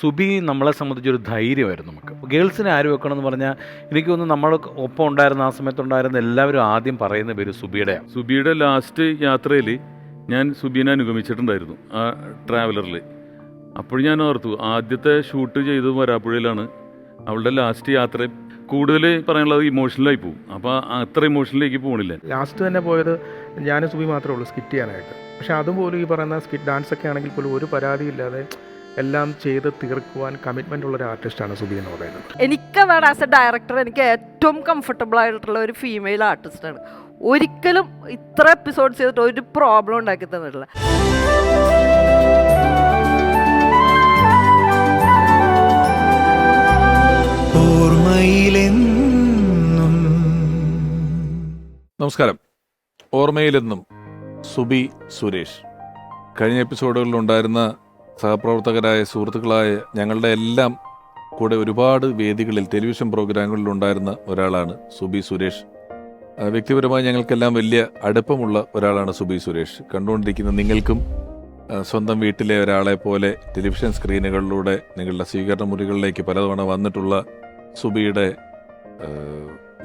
സുബി നമ്മളെ സംബന്ധിച്ചൊരു ധൈര്യമായിരുന്നു നമുക്ക്. ഗേൾസിനെ ആര് വെക്കണമെന്ന് പറഞ്ഞാൽ എനിക്ക് തോന്നുന്നു നമ്മൾ ഒപ്പം ഉണ്ടായിരുന്ന ആ സമയത്തുണ്ടായിരുന്ന എല്ലാവരും ആദ്യം പറയുന്ന പേര് സുബിയുടെയാണ്. സുബിയുടെ ലാസ്റ്റ് യാത്രയിൽ ഞാൻ സുബീനെ അനുഗമിച്ചിട്ടുണ്ടായിരുന്നു ആ ട്രാവലറിൽ. അപ്പോൾ ഞാൻ ഓർത്തു, ആദ്യത്തെ ഷൂട്ട് ചെയ്തത് വരാപ്പുഴയിലാണ്. അവളുടെ ലാസ്റ്റ് യാത്ര കൂടുതൽ പറയാനുള്ളത് ഇമോഷണലായി പോകും. അപ്പോൾ അത്ര ഇമോഷണലിലേക്ക് പോകണില്ല. ലാസ്റ്റ് തന്നെ പോയത് ഞാനും സുബി മാത്രമേ ഉള്ളൂ സ്കിറ്റ് ചെയ്യാനായിട്ട്. പക്ഷെ അതുപോലും ഈ പറയുന്ന സ്കിറ്റ് ഡാൻസ് ഒക്കെ ആണെങ്കിൽ പോലും ഒരു പരാതിയില്ലാതെ എല്ലാം ചെയ്ത് തീർക്കുവാൻ കമ്മിറ്റ്മെൻ്റ് ഉള്ളൊരു ആർട്ടിസ്റ്റാണ് സുബി എന്ന് പറയുന്നത്. എനിക്ക് വേണം ആസ് എ ഡയറക്ടർ എനിക്ക് ഏറ്റവും കംഫർട്ടബിൾ ആയിട്ടുള്ള ഒരു ഫീമെയിൽ ആർട്ടിസ്റ്റാണ്. ഒരിക്കലും ഇത്ര എപ്പിസോഡ്സ് ചെയ്തിട്ട് ഒരു പ്രോബ്ലം ഉണ്ടാക്കി തന്നിട്ടില്ല. നമസ്കാരം. ഓർമ്മയിലെന്നും സുബി സുരേഷ്. കഴിഞ്ഞ എപ്പിസോഡുകളിലുണ്ടായിരുന്ന സഹപ്രവർത്തകരായ സുഹൃത്തുക്കളായ ഞങ്ങളുടെ എല്ലാം കൂടെ ഒരുപാട് വേദികളിൽ ടെലിവിഷൻ പ്രോഗ്രാമുകളിലുണ്ടായിരുന്ന ഒരാളാണ് സുബി സുരേഷ്. വ്യക്തിപരമായി ഞങ്ങൾക്കെല്ലാം വലിയ അടുപ്പമുള്ള ഒരാളാണ് സുബി സുരേഷ്. കണ്ടുകൊണ്ടിരിക്കുന്ന നിങ്ങൾക്കും സ്വന്തം വീട്ടിലെ ഒരാളെ പോലെ ടെലിവിഷൻ സ്ക്രീനുകളിലൂടെ നിങ്ങളുടെ സ്വീകരണ മുറികളിലേക്ക് പലതവണ വന്നിട്ടുള്ള സുബിയുടെ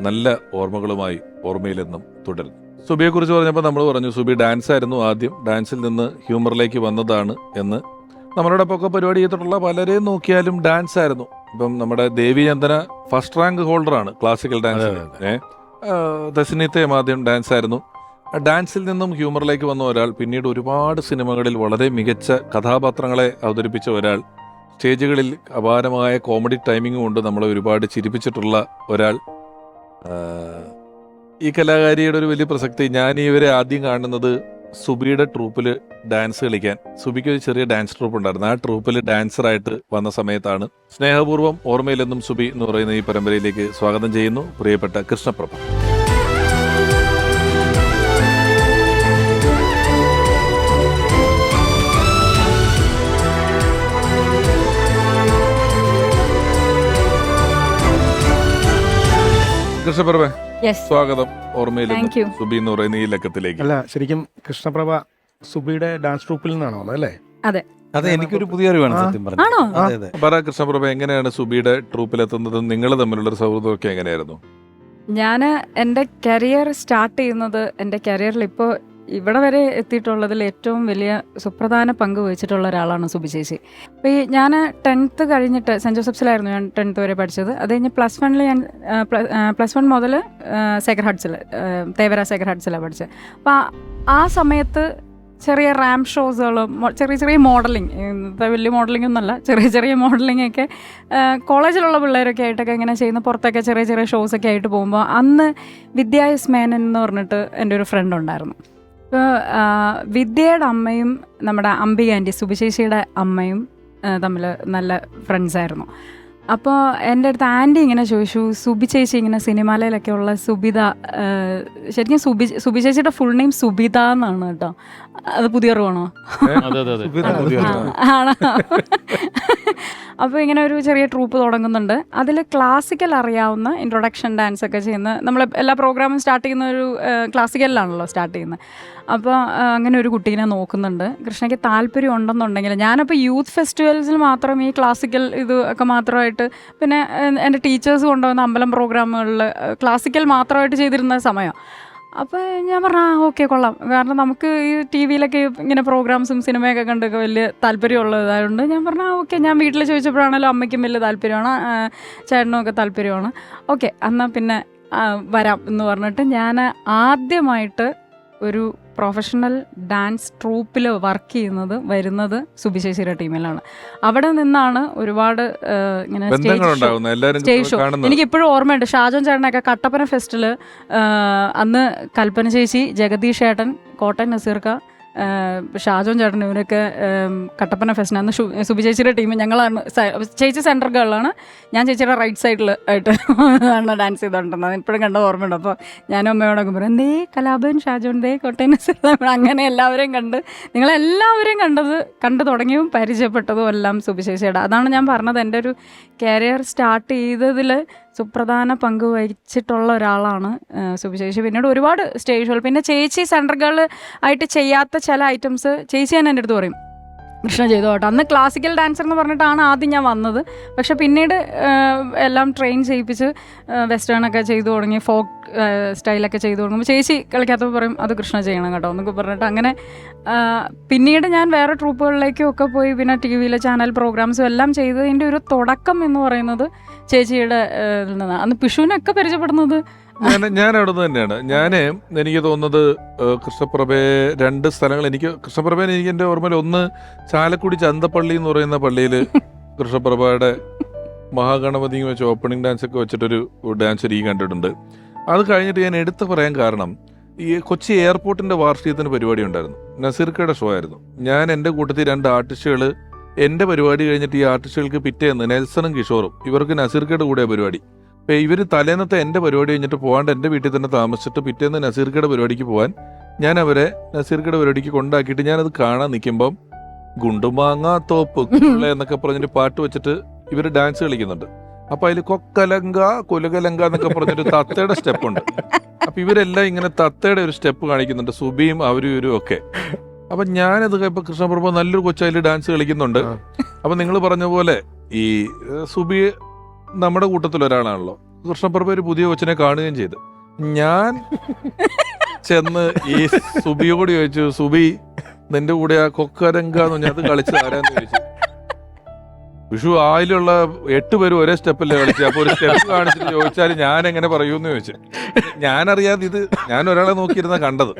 നല്ല ഓർമ്മകളുമായി ഓർമ്മയിലെന്നും തുടരുന്നു. സുബിയെക്കുറിച്ച് പറഞ്ഞപ്പോൾ നമ്മൾ പറഞ്ഞു സുബി ഡാൻസ് ആയിരുന്നു ആദ്യം, ഡാൻസിൽ നിന്ന് ഹ്യൂമറിലേക്ക് വന്നതാണ് എന്ന്. നമ്മളോടൊപ്പം പരിപാടി ചെയ്തിട്ടുള്ള പലരെയും നോക്കിയാലും ഡാൻസ് ആയിരുന്നു. ഇപ്പം നമ്മുടെ ദേവി ചന്ദന ഫസ്റ്റ് റാങ്ക് ഹോൾഡറാണ് ക്ലാസിക്കൽ ഡാൻസിൽ. ദശനിത്യം ആദ്യം ഡാൻസ് ആയിരുന്നു. ഡാൻസിൽ നിന്നും ഹ്യൂമറിലേക്ക് വന്ന ഒരാൾ, പിന്നീട് ഒരുപാട് സിനിമകളിൽ വളരെ മികച്ച കഥാപാത്രങ്ങളെ അവതരിപ്പിച്ച ഒരാൾ, സ്റ്റേജുകളിൽ അപാരമായ കോമഡി ടൈമിംഗ് കൊണ്ട് നമ്മളെ ഒരുപാട് ചിരിപ്പിച്ചിട്ടുള്ള ഒരാൾ. ഈ കലാകാരിയുടെ ഒരു വലിയ പ്രസക്തി, ഞാൻ ഇവരെ ആദ്യം കാണുന്നത് സുബിയുടെ ട്രൂപ്പിൽ ഡാൻസ് കളിക്കാൻ. സുബിക്ക് ഒരു ചെറിയ ഡാൻസ് ട്രൂപ്പ് ഉണ്ടായിരുന്നു. ആ ട്രൂപ്പിൽ ഡാൻസറായിട്ട് വന്ന സമയത്താണ്. സ്നേഹപൂർവ്വം ഓർമ്മയിലെന്നും സുബി എന്ന് പറയുന്ന ഈ പരമ്പരയിലേക്ക് സ്വാഗതം ചെയ്യുന്നു പ്രിയപ്പെട്ട കൃഷ്ണപ്രഭ. കൃഷ്ണപ്രഭ, സ്വാഗതം ഓർമ്മയിലെന്നും സുബി എന്ന് പറയുന്ന ഈ ലക്കത്തിലേക്ക്. അല്ല, ശരിക്കും കൃഷ്ണപ്രഭ സുബിയുടെ ഡാൻസ് ട്രൂപ്പിൽ നിന്നാണോ അല്ലേ? അതെ, അതെ, എനിക്കൊരു പുതിയ അറിവാണ് സത്യം പറഞ്ഞത്. പറ കൃഷ്ണപ്രഭ, എങ്ങനെയാണ് സുബിയുടെ ട്രൂപ്പിലെത്തുന്നതും നിങ്ങൾ തമ്മിലുള്ള സൗഹൃദമൊക്കെ എങ്ങനെയായിരുന്നു? ഞാൻ എൻ്റെ കരിയർ സ്റ്റാർട്ട് ചെയ്യുന്നത്, എൻ്റെ കരിയറിൽ ഇപ്പോൾ ഇവിടെ വരെ എത്തിയിട്ടുള്ളതിൽ ഏറ്റവും വലിയ സുപ്രധാന പങ്ക് വഹിച്ചിട്ടുള്ള ഒരാളാണ് സുബി ചേച്ചി. അപ്പോൾ ഈ ഞാൻ 10th കഴിഞ്ഞിട്ട് സെൻറ്റ് ജോസഫ്സിലായിരുന്നു ഞാൻ 10th വരെ പഠിച്ചത്. അത് കഴിഞ്ഞ് +1 ഞാൻ +1 മുതൽ സേക്രഡ് ഹാർട്സിൽ, തേവര സേക്രഡ് ഹാർട്സിലാണ് പഠിച്ചത്. അപ്പോൾ ആ സമയത്ത് ചെറിയ റാമ്പ് ഷോസുകളും ചെറിയ ചെറിയ മോഡലിംഗ്, വലിയ മോഡലിംഗ് ഒന്നുമല്ല, ചെറിയ ചെറിയ മോഡലിംഗ് ഒക്കെ കോളേജിലുള്ള പിള്ളേരൊക്കെ ആയിട്ടൊക്കെ ഇങ്ങനെ ചെയ്യുന്ന പുറത്തൊക്കെ ചെറിയ ചെറിയ ഷോസൊക്കെ ആയിട്ട് പോകുമ്പോൾ അന്ന് വിദ്യായസ് മേനൻ എന്ന് പറഞ്ഞിട്ട് എൻ്റെ ഒരു ഫ്രണ്ട് ഉണ്ടായിരുന്നു. ഇപ്പോൾ വിദ്യയുടെ അമ്മയും നമ്മുടെ അംബിക ആൻറ്റി, സുബി ചേച്ചിയുടെ അമ്മയും തമ്മിൽ നല്ല ഫ്രണ്ട്സായിരുന്നു. അപ്പോൾ എൻ്റെ അടുത്ത് ആൻറ്റി ഇങ്ങനെ ചോദിച്ചു, സുബി ചേച്ചി ഇങ്ങനെ സിനിമാലയിലൊക്കെ ഉള്ള സുബിത, ശരിക്കും സുബി ചേച്ചിയുടെ ഫുൾ നെയിം സുബിത എന്നാണ് കേട്ടോ. അത് പുതിയ അറിവാണോ? ആണോ? അപ്പോൾ ഇങ്ങനെ ഒരു ചെറിയ ട്രൂപ്പ് തുടങ്ങുന്നുണ്ട്. അതിൽ ക്ലാസിക്കൽ അറിയാവുന്ന ഇൻട്രൊഡക്ഷൻ ഡാൻസ് ഒക്കെ ചെയ്യുന്ന, നമ്മൾ എല്ലാ പ്രോഗ്രാമും സ്റ്റാർട്ട് ചെയ്യുന്ന ഒരു ക്ലാസിക്കലിലാണല്ലോ സ്റ്റാർട്ട് ചെയ്യുന്നത്. അപ്പോൾ അങ്ങനെ ഒരു കുട്ടീനെ നോക്കുന്നുണ്ട്. കൃഷ്ണയ്ക്ക് താല്പര്യം ഉണ്ടെന്നുണ്ടെങ്കിൽ, ഞാനപ്പോൾ യൂത്ത് ഫെസ്റ്റിവൽസിൽ മാത്രം ഈ ക്ലാസിക്കൽ ഇത് ഒക്കെ മാത്രമായിട്ട്, പിന്നെ എൻ്റെ ടീച്ചേഴ്സ് കൊണ്ടുവന്ന അമ്പലം പ്രോഗ്രാമുകളിൽ ക്ലാസിക്കൽ മാത്രമായിട്ട് ചെയ്തിരുന്ന സമയം. അപ്പോൾ ഞാൻ പറഞ്ഞു ഓക്കെ കൊള്ളാം, കാരണം നമുക്ക് ഈ TV-യിലൊക്കെ ഇങ്ങനെ പ്രോഗ്രാംസും സിനിമയൊക്കെ കണ്ടൊക്കെ വലിയ താല്പര്യമുള്ളതായതുകൊണ്ട് ഞാൻ പറഞ്ഞു ഓക്കെ. ഞാൻ വീട്ടിൽ ചോദിച്ചപ്പോഴാണല്ലോ അമ്മയ്ക്കും വലിയ താല്പര്യമാണ്, ചേട്ടനും ഒക്കെ താല്പര്യമാണ്. ഓക്കെ, എന്നാൽ പിന്നെ വരാം എന്ന് പറഞ്ഞിട്ട് ഞാൻ ആദ്യമായിട്ട് ഒരു പ്രൊഫഷണൽ ഡാൻസ് ട്രൂപ്പിൽ വരുന്നത് സുബി ചേച്ചിയുടെ ടീമിലാണ്. അവിടെ നിന്നാണ് ഒരുപാട് ഇങ്ങനെ സ്റ്റേജ് ഷോ. എനിക്കിപ്പോഴും ഓർമ്മയുണ്ട്, ഷാജോൻ ചേട്ടനൊക്കെ കട്ടപ്പന ഫെസ്റ്റിൽ അന്ന് കൽപ്പന ചേച്ചി, ജഗദീഷ് ഏട്ടൻ, കോട്ടയം നസീർക്ക, ഷാജോൻ ചേട്ടൻ, ഇവരൊക്കെ കട്ടപ്പന ഫെസ്റ്റിന് അന്ന് സുബി ചേച്ചിയുടെ ടീം ഞങ്ങളാണ്. ചേച്ചി സെൻറ്റർ ഗേളാണ്, ഞാൻ ചേച്ചിയുടെ റൈറ്റ് സൈഡിൽ ആയിട്ട് ആണ് ഡാൻസ് ചെയ്തുകൊണ്ടിരുന്നത്. ഇപ്പോഴും കണ്ട ഓർമ്മയുണ്ട്. അപ്പോൾ ഞാനും അമ്മയോടൊക്കെ പറയും, എന്തേ കലാഭവൻ, ഷാജോൻ, ദേ കോട്ടയം നസീർ, അങ്ങനെ എല്ലാവരെയും നിങ്ങളെല്ലാവരെയും കണ്ടു തുടങ്ങിയും പരിചയപ്പെട്ടതും എല്ലാം സുബി ചേച്ചിയുടെ. അതാണ് ഞാൻ പറഞ്ഞത്, എൻ്റെ ഒരു കരിയർ സ്റ്റാർട്ട് ചെയ്തതിൽ സുപ്രധാന പങ്ക് വഹിച്ചിട്ടുള്ള ഒരാളാണ് സുബി ചേച്ചി. പിന്നീട് ഒരുപാട് സ്റ്റേജ് ഷോകൾ, പിന്നെ ചേച്ചി സെൻറ്റർ ഗേൾ ആയിട്ട് ചെയ്യാത്ത ചില ഐറ്റംസ് ചേച്ചി തന്നെ എൻ്റെ അടുത്ത് പറയും, കൃഷ്ണ ചെയ്തു കേട്ടോ. അന്ന് ക്ലാസിക്കൽ ഡാൻസർ എന്ന് പറഞ്ഞിട്ടാണ് ആദ്യം ഞാൻ വന്നത്. പക്ഷെ പിന്നീട് എല്ലാം ട്രെയിൻ ചെയ്യിപ്പിച്ച് വെസ്റ്റേൺ ഒക്കെ ചെയ്തു തുടങ്ങി, ഫോക്ക് സ്റ്റൈലൊക്കെ ചെയ്തു തുടങ്ങുമ്പോൾ ചേച്ചി കളിക്കാത്തപ്പോൾ പറയും അത് കൃഷ്ണ ചെയ്യണം കേട്ടോ എന്നൊക്കെ പറഞ്ഞിട്ട് അങ്ങനെ പിന്നീട് ഞാൻ വേറെ ട്രൂപ്പുകളിലേക്കും ഒക്കെ പോയി പിന്നെ ടി വിയിലെ ചാനൽ പ്രോഗ്രാംസും എല്ലാം ചെയ്തതിൻ്റെ ഒരു തുടക്കം എന്ന് പറയുന്നത് ചേച്ചിയുടെ നിന്നാണ്. അന്ന് പിഷുവിനൊക്കെ പരിചയപ്പെടുന്നത് ഞാൻ അവിടെ നിന്ന് തന്നെയാണ്. എനിക്ക് തോന്നുന്നത് കൃഷ്ണപ്രഭയെ 2 സ്ഥലങ്ങൾ കൃഷ്ണപ്രഭയെ എനിക്ക് എൻ്റെ ഓർമ്മയിൽ ഒന്ന് ചാലക്കുടി ചന്തപ്പള്ളി എന്ന് പറയുന്ന പള്ളിയിൽ കൃഷ്ണപ്രഭയുടെ മഹാഗണപതിയും വെച്ച് ഓപ്പണിംഗ് ഡാൻസ് ഒക്കെ വെച്ചിട്ടൊരു ഡാൻസ് രീതി കണ്ടിട്ടുണ്ട്. അത് കഴിഞ്ഞിട്ട് ഞാൻ എടുത്തു പറയാൻ കാരണം ഈ കൊച്ചി എയർപോർട്ടിന്റെ വാർഷികത്തിന് പരിപാടി ഉണ്ടായിരുന്നു. നസീർക്കയുടെ ഷോ ആയിരുന്നു. ഞാൻ എൻ്റെ കൂട്ടത്തിൽ 2 ആർട്ടിസ്റ്റുകൾ എൻ്റെ പരിപാടി കഴിഞ്ഞിട്ട് ഈ ആർട്ടിസ്റ്റുകൾക്ക് പിറ്റേന്ന് നെൽസണും കിഷോറും ഇവർക്ക് നസീർക്കയുടെ കൂടെ പരിപാടി. അപ്പോൾ ഇവർ തലേന്നത്തെ എൻ്റെ പരിപാടി കഴിഞ്ഞിട്ട് പോകാണ്ട് എൻ്റെ വീട്ടിൽ തന്നെ താമസിച്ചിട്ട് പിറ്റേന്ന് നസീർക്കയുടെ പരിപാടിക്ക് പോകാൻ ഞാൻ അവരെ നസീർക്കയുടെ പരിപാടിക്ക് കൊണ്ടാക്കിയിട്ട് ഞാനത് കാണാൻ നിൽക്കുമ്പം ഗുണ്ടുമാങ്ങ തോപ്പ് എന്നൊക്കെ പറഞ്ഞിട്ട് പാട്ട് വെച്ചിട്ട് ഇവർ ഡാൻസ് കളിക്കുന്നുണ്ട്. അപ്പൊ അതിൽ കൊക്കലങ്ക കൊലകലങ്ക എന്നൊക്കെ പറഞ്ഞിട്ട് തത്തയുടെ സ്റ്റെപ്പ് ഉണ്ട്. അപ്പൊ ഇവരെല്ലാം ഇങ്ങനെ തത്തയുടെ ഒരു സ്റ്റെപ്പ് കാണിക്കുന്നുണ്ട്, സുബിയും അവരും ഇവരും ഒക്കെ. അപ്പൊ ഞാനത് ഇപ്പൊ കൃഷ്ണപ്രഭ നല്ലൊരു കൊച്ചതിൽ ഡാൻസ് കളിക്കുന്നുണ്ട്. അപ്പൊ നിങ്ങൾ പറഞ്ഞ പോലെ ഈ സുബി നമ്മുടെ കൂട്ടത്തിൽ ഒരാളാണല്ലോ. കൃഷ്ണപ്രഭ ഒരു പുതിയ കൊച്ചിനെ കാണുകയും ചെയ്തു. ഞാൻ ചെന്ന് ഈ സുബിയോട് ചോദിച്ചു, സുബി നിന്റെ കൂടെ ആ കൊക്കരങ്ക എന്ന് പറഞ്ഞാൽ അത് കളിച്ചത് ആരാന്ന് ചോദിച്ചു. വിഷു ആയിലുള്ള 8 പേരും ഒരേ സ്റ്റെപ്പല്ലേ കളിച്ചത്. അപ്പൊ ഒരു സ്റ്റെപ്പ് കാണിച്ചിട്ട് ചോദിച്ചാൽ ഞാൻ എങ്ങനെ പറയൂന്ന് ചോദിച്ചു. ഞാനറിയാതെ ഞാൻ ഒരാളെ നോക്കിയിരുന്ന കണ്ടത്.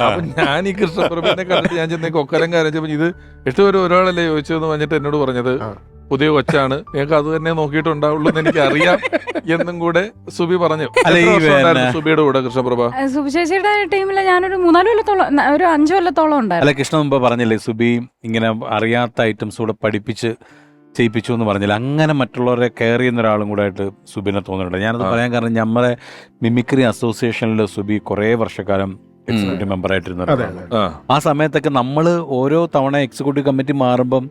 അപ്പൊ ഞാൻ ഈ കൃഷ്ണപ്രഭനെ കണ്ടിട്ട് ഞാൻ ചെന്നേ കൊക്കരങ്ക അരച്ചപ്പോ ഇത് 8 പേരും ഒരാളല്ലേ ചോദിച്ചതെന്ന് പറഞ്ഞിട്ട് എന്നോട് പറഞ്ഞത് പുതിയ കൊച്ചാണ്, ഞങ്ങൾക്ക് അത് തന്നെ നോക്കിയിട്ടുണ്ടാവുള്ളൂ എന്ന് എനിക്ക് അറിയാം എന്നും കൂടെ സുബി പറഞ്ഞു. സുബിയുടെ കൂടെ കൃഷ്ണപ്രഭ സുബി ചേച്ചിയുടെ ടീമിൽ ഞാനൊരു 3-4 കൊല്ലത്തോളം, ഒരു 5 കൊല്ലത്തോളം ഉണ്ടായിരുന്നു. അല്ല, കൃഷ്ണ മുമ്പ് പറഞ്ഞില്ലേ സുബി ഇങ്ങനെ അറിയാത്ത ഐറ്റംസ് കൂടെ പഠിപ്പിച്ച് ചെയ്യിപ്പിച്ചു എന്ന് പറഞ്ഞില്ല. അങ്ങനെ മറ്റുള്ളവരെ കെയർ ചെയ്യുന്ന ഒരാളും കൂടെ ആയിട്ട് സുബിനെ തോന്നിയിട്ടുണ്ട്. ഞാനത് പറയാൻ കാരണം നമ്മളെ മിമിക്രി അസോസിയേഷനിൽ സുബി കുറേ വർഷക്കാലം എക്സിക്യൂട്ടീവ് മെമ്പർ ആയിട്ടിരുന്ന. ആ സമയത്തൊക്കെ നമ്മൾ ഓരോ തവണ എക്സിക്യൂട്ടീവ് കമ്മിറ്റി മാറുമ്പം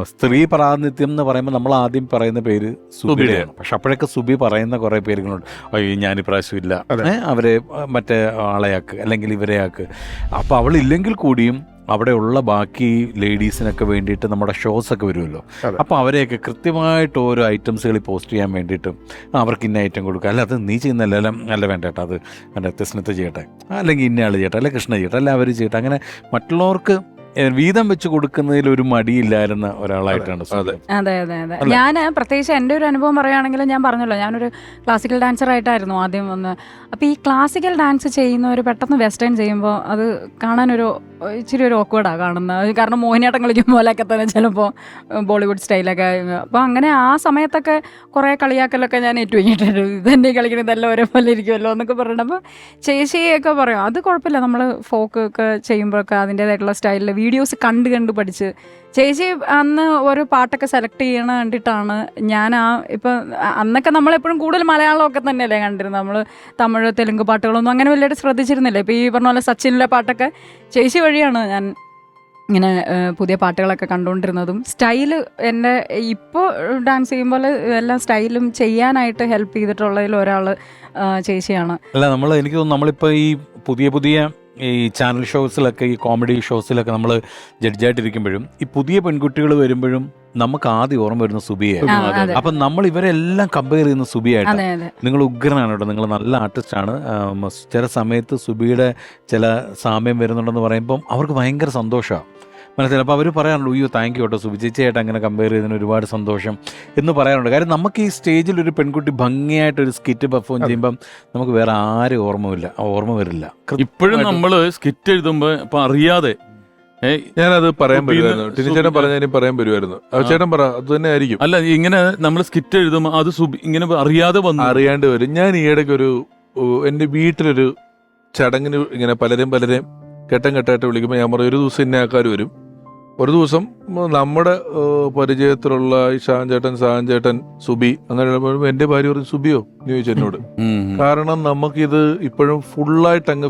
സ്ത്രീ പ്രാതിനിധ്യം എന്ന് പറയുമ്പോൾ നമ്മൾ ആദ്യം പറയുന്ന പേര് സുബിയുടെയാണ്. പക്ഷെ അപ്പോഴൊക്കെ സുബി പറയുന്ന കുറേ പേരുകളുണ്ട്, അയ്യോ ഞാനിപ്രാവശ്യം ഇല്ല, അവരെ മറ്റേ ആളെയാക്ക് അല്ലെങ്കിൽ ഇവരെയാക്ക്. അപ്പോൾ അവളില്ലെങ്കിൽ കൂടിയും അവിടെയുള്ള ബാക്കി ലേഡീസിനൊക്കെ വേണ്ടിയിട്ട് നമ്മുടെ ഷോസൊക്കെ വരുമല്ലോ. അപ്പോൾ അവരെയൊക്കെ കൃത്യമായിട്ട് ഓരോ ഐറ്റംസുകൾ പോസ്റ്റ് ചെയ്യാൻ വേണ്ടിയിട്ട് അവർക്ക് ഇന്ന ഐറ്റം കൊടുക്കുക, അല്ല അത് നീ ചെയ്യുന്നല്ല, അല്ല വേണ്ട ചേട്ടാ അത് എൻ്റെ തെസ്നത്ത് ചെയ്യട്ടെ, അല്ലെങ്കിൽ ഇന്ന ആൾ ചെയ്യട്ടെ, അല്ലെങ്കിൽ കൃഷ്ണ ചെയ്യട്ടെ, അല്ല അവർ ചെയ്യട്ടെ. അങ്ങനെ മറ്റുള്ളവർക്ക് വീതം വെച്ച് കൊടുക്കുന്നതിൽ ഒരു മടിയില്ലായിരുന്ന ഒരാളായിട്ടാണ്. അതെ അതെ അതെ. ഞാൻ പ്രത്യേകിച്ച് എൻ്റെ ഒരു അനുഭവം പറയുകയാണെങ്കിൽ, ഞാൻ പറഞ്ഞല്ലോ ഞാനൊരു ക്ലാസിക്കൽ ഡാൻസർ ആയിട്ടായിരുന്നു ആദ്യം വന്ന്. അപ്പോൾ ഈ ക്ലാസിക്കൽ ഡാൻസ് ചെയ്യുന്നവർ പെട്ടെന്ന് വെസ്റ്റേൺ ചെയ്യുമ്പോൾ അത് കാണാനൊരു ഇച്ചിരി ഒരു ഓക്വേർഡാണ് കാണുന്നത്. കാരണം മോഹിനിയാട്ടം കളിക്കും പോലെയൊക്കെ തന്നെ ചിലപ്പോൾ ബോളിവുഡ് സ്റ്റൈലൊക്കെ. അപ്പോൾ അങ്ങനെ ആ സമയത്തൊക്കെ കുറേ കളിയാക്കലൊക്കെ ഞാൻ ഏറ്റുവങ്ങിയിട്ടുണ്ട്. ഇതെന്നെ കളിക്കുന്നത് ഇതെല്ലാം ഒരേപോലെ ഇരിക്കുമല്ലോ എന്നൊക്കെ പറഞ്ഞിട്ട്. അപ്പോൾ ചേച്ചിയൊക്കെ പറയും അത് കുഴപ്പമില്ല, നമ്മൾ ഫോക്ക് ഒക്കെ ചെയ്യുമ്പോഴൊക്കെ അതിൻ്റേതായിട്ടുള്ള സ്റ്റൈലിൽ വീഡിയോസ് കണ്ട് പഠിച്ച്. ചേച്ചി അന്ന് ഒരു പാട്ടൊക്കെ സെലക്ട് ചെയ്യണ കണ്ടിട്ടാണ് ഞാൻ ഇപ്പം അന്നൊക്കെ നമ്മളെപ്പോഴും കൂടുതൽ മലയാളമൊക്കെ തന്നെയല്ലേ കണ്ടിരുന്നത്. നമ്മൾ തമിഴ് തെലുങ്ക് പാട്ടുകളൊന്നും അങ്ങനെ വലിയായിട്ട് ശ്രദ്ധിച്ചിരുന്നില്ല. ഇപ്പോൾ ഈ പറഞ്ഞ പോലെ സച്ചിനിലെ പാട്ടൊക്കെ ചേച്ചി വഴിയാണ് ഞാൻ ഇങ്ങനെ പുതിയ പാട്ടുകളൊക്കെ കണ്ടുകൊണ്ടിരുന്നതും. സ്റ്റൈല് എൻ്റെ ഇപ്പോൾ ഡാൻസ് ചെയ്യുമ്പോൾ എല്ലാ സ്റ്റൈലും ചെയ്യാനായിട്ട് ഹെൽപ്പ് ചെയ്തിട്ടുള്ളതിൽ ഒരാൾ ചേച്ചിയാണ്. അല്ല എനിക്ക് തോന്നുന്നു നമ്മളിപ്പോൾ ഈ പുതിയ ഈ ചാനൽ ഷോസിലൊക്കെ ഈ കോമഡി ഷോസിലൊക്കെ നമ്മൾ ജഡ്ജായിട്ടിരിക്കുമ്പോഴും ഈ പുതിയ പെൺകുട്ടികൾ വരുമ്പോഴും നമുക്ക് ആദ്യം ഓർമ്മ വരുന്ന സുബിയായിരുന്നു. അപ്പം നമ്മൾ ഇവരെല്ലാം കമ്പയർ ചെയ്യുന്ന സുബിയായിട്ട്. നിങ്ങൾ ഉഗ്രനാണ് കേട്ടോ, നിങ്ങൾ നല്ല ആർട്ടിസ്റ്റാണ്. ചില സമയത്ത് സുബിയുടെ ചില സാമ്യം വരുന്നുണ്ടെന്ന് പറയുമ്പം അവർക്ക് ഭയങ്കര സന്തോഷമാണ്, മനസ്സിലായി. അപ്പോൾ അവർ പറയാറുണ്ട്, അയ്യോ താങ്ക് യു കേട്ടോ സുബി ചേച്ചിയായിട്ട് അങ്ങനെ കമ്പയർ ചെയ്തതിന് ഒരുപാട് സന്തോഷം എന്ന് പറയാറുണ്ട്. കാര്യം നമുക്ക് ഈ സ്റ്റേജിൽ ഒരു പെൺകുട്ടി ഭംഗിയായിട്ടൊരു സ്കിറ്റ് പെർഫോം ചെയ്യുമ്പം നമുക്ക് വേറെ ആരും ഓർമ്മ വരില്ല. ഇപ്പോഴും നമ്മൾ സ്കിറ്റ് എഴുതുമ്പോൾ ഇപ്പം അറിയാതെ ഞാനത് പറയാൻ പറ്റുമായിരുന്നു. ടിനിച്ചേട്ടൻ പറഞ്ഞാൽ പറയാൻ പറ്റുമായിരുന്നു. ചേട്ടൻ പറ, അത് തന്നെ ആയിരിക്കും. അല്ല, ഇങ്ങനെ നമ്മൾ സ്കിറ്റ് എഴുതുമ്പോൾ അത് ഇങ്ങനെ അറിയാണ്ട് വരും. ഞാൻ ഈ ഇടയ്ക്ക് എൻ്റെ വീട്ടിലൊരു ചടങ്ങിന് ഇങ്ങനെ പലരെയും ഘട്ടമായിട്ട് വിളിക്കുമ്പോൾ ഞാൻ പറയും ഒരു ദിവസം ഇന്ന ആൾക്കാർ വരും. ഒരു ദിവസം നമ്മുടെ പരിചയത്തിലുള്ള ഈ സാഹൻ ചേട്ടൻ സുബി അങ്ങനെ എന്റെ ഭാര്യ പറഞ്ഞു സുബിയോ എന്ന് ചോദിച്ചു എന്നോട്. കാരണം നമുക്കിത് ഇപ്പോഴും ഫുള്ളായിട്ട് അങ്ങ്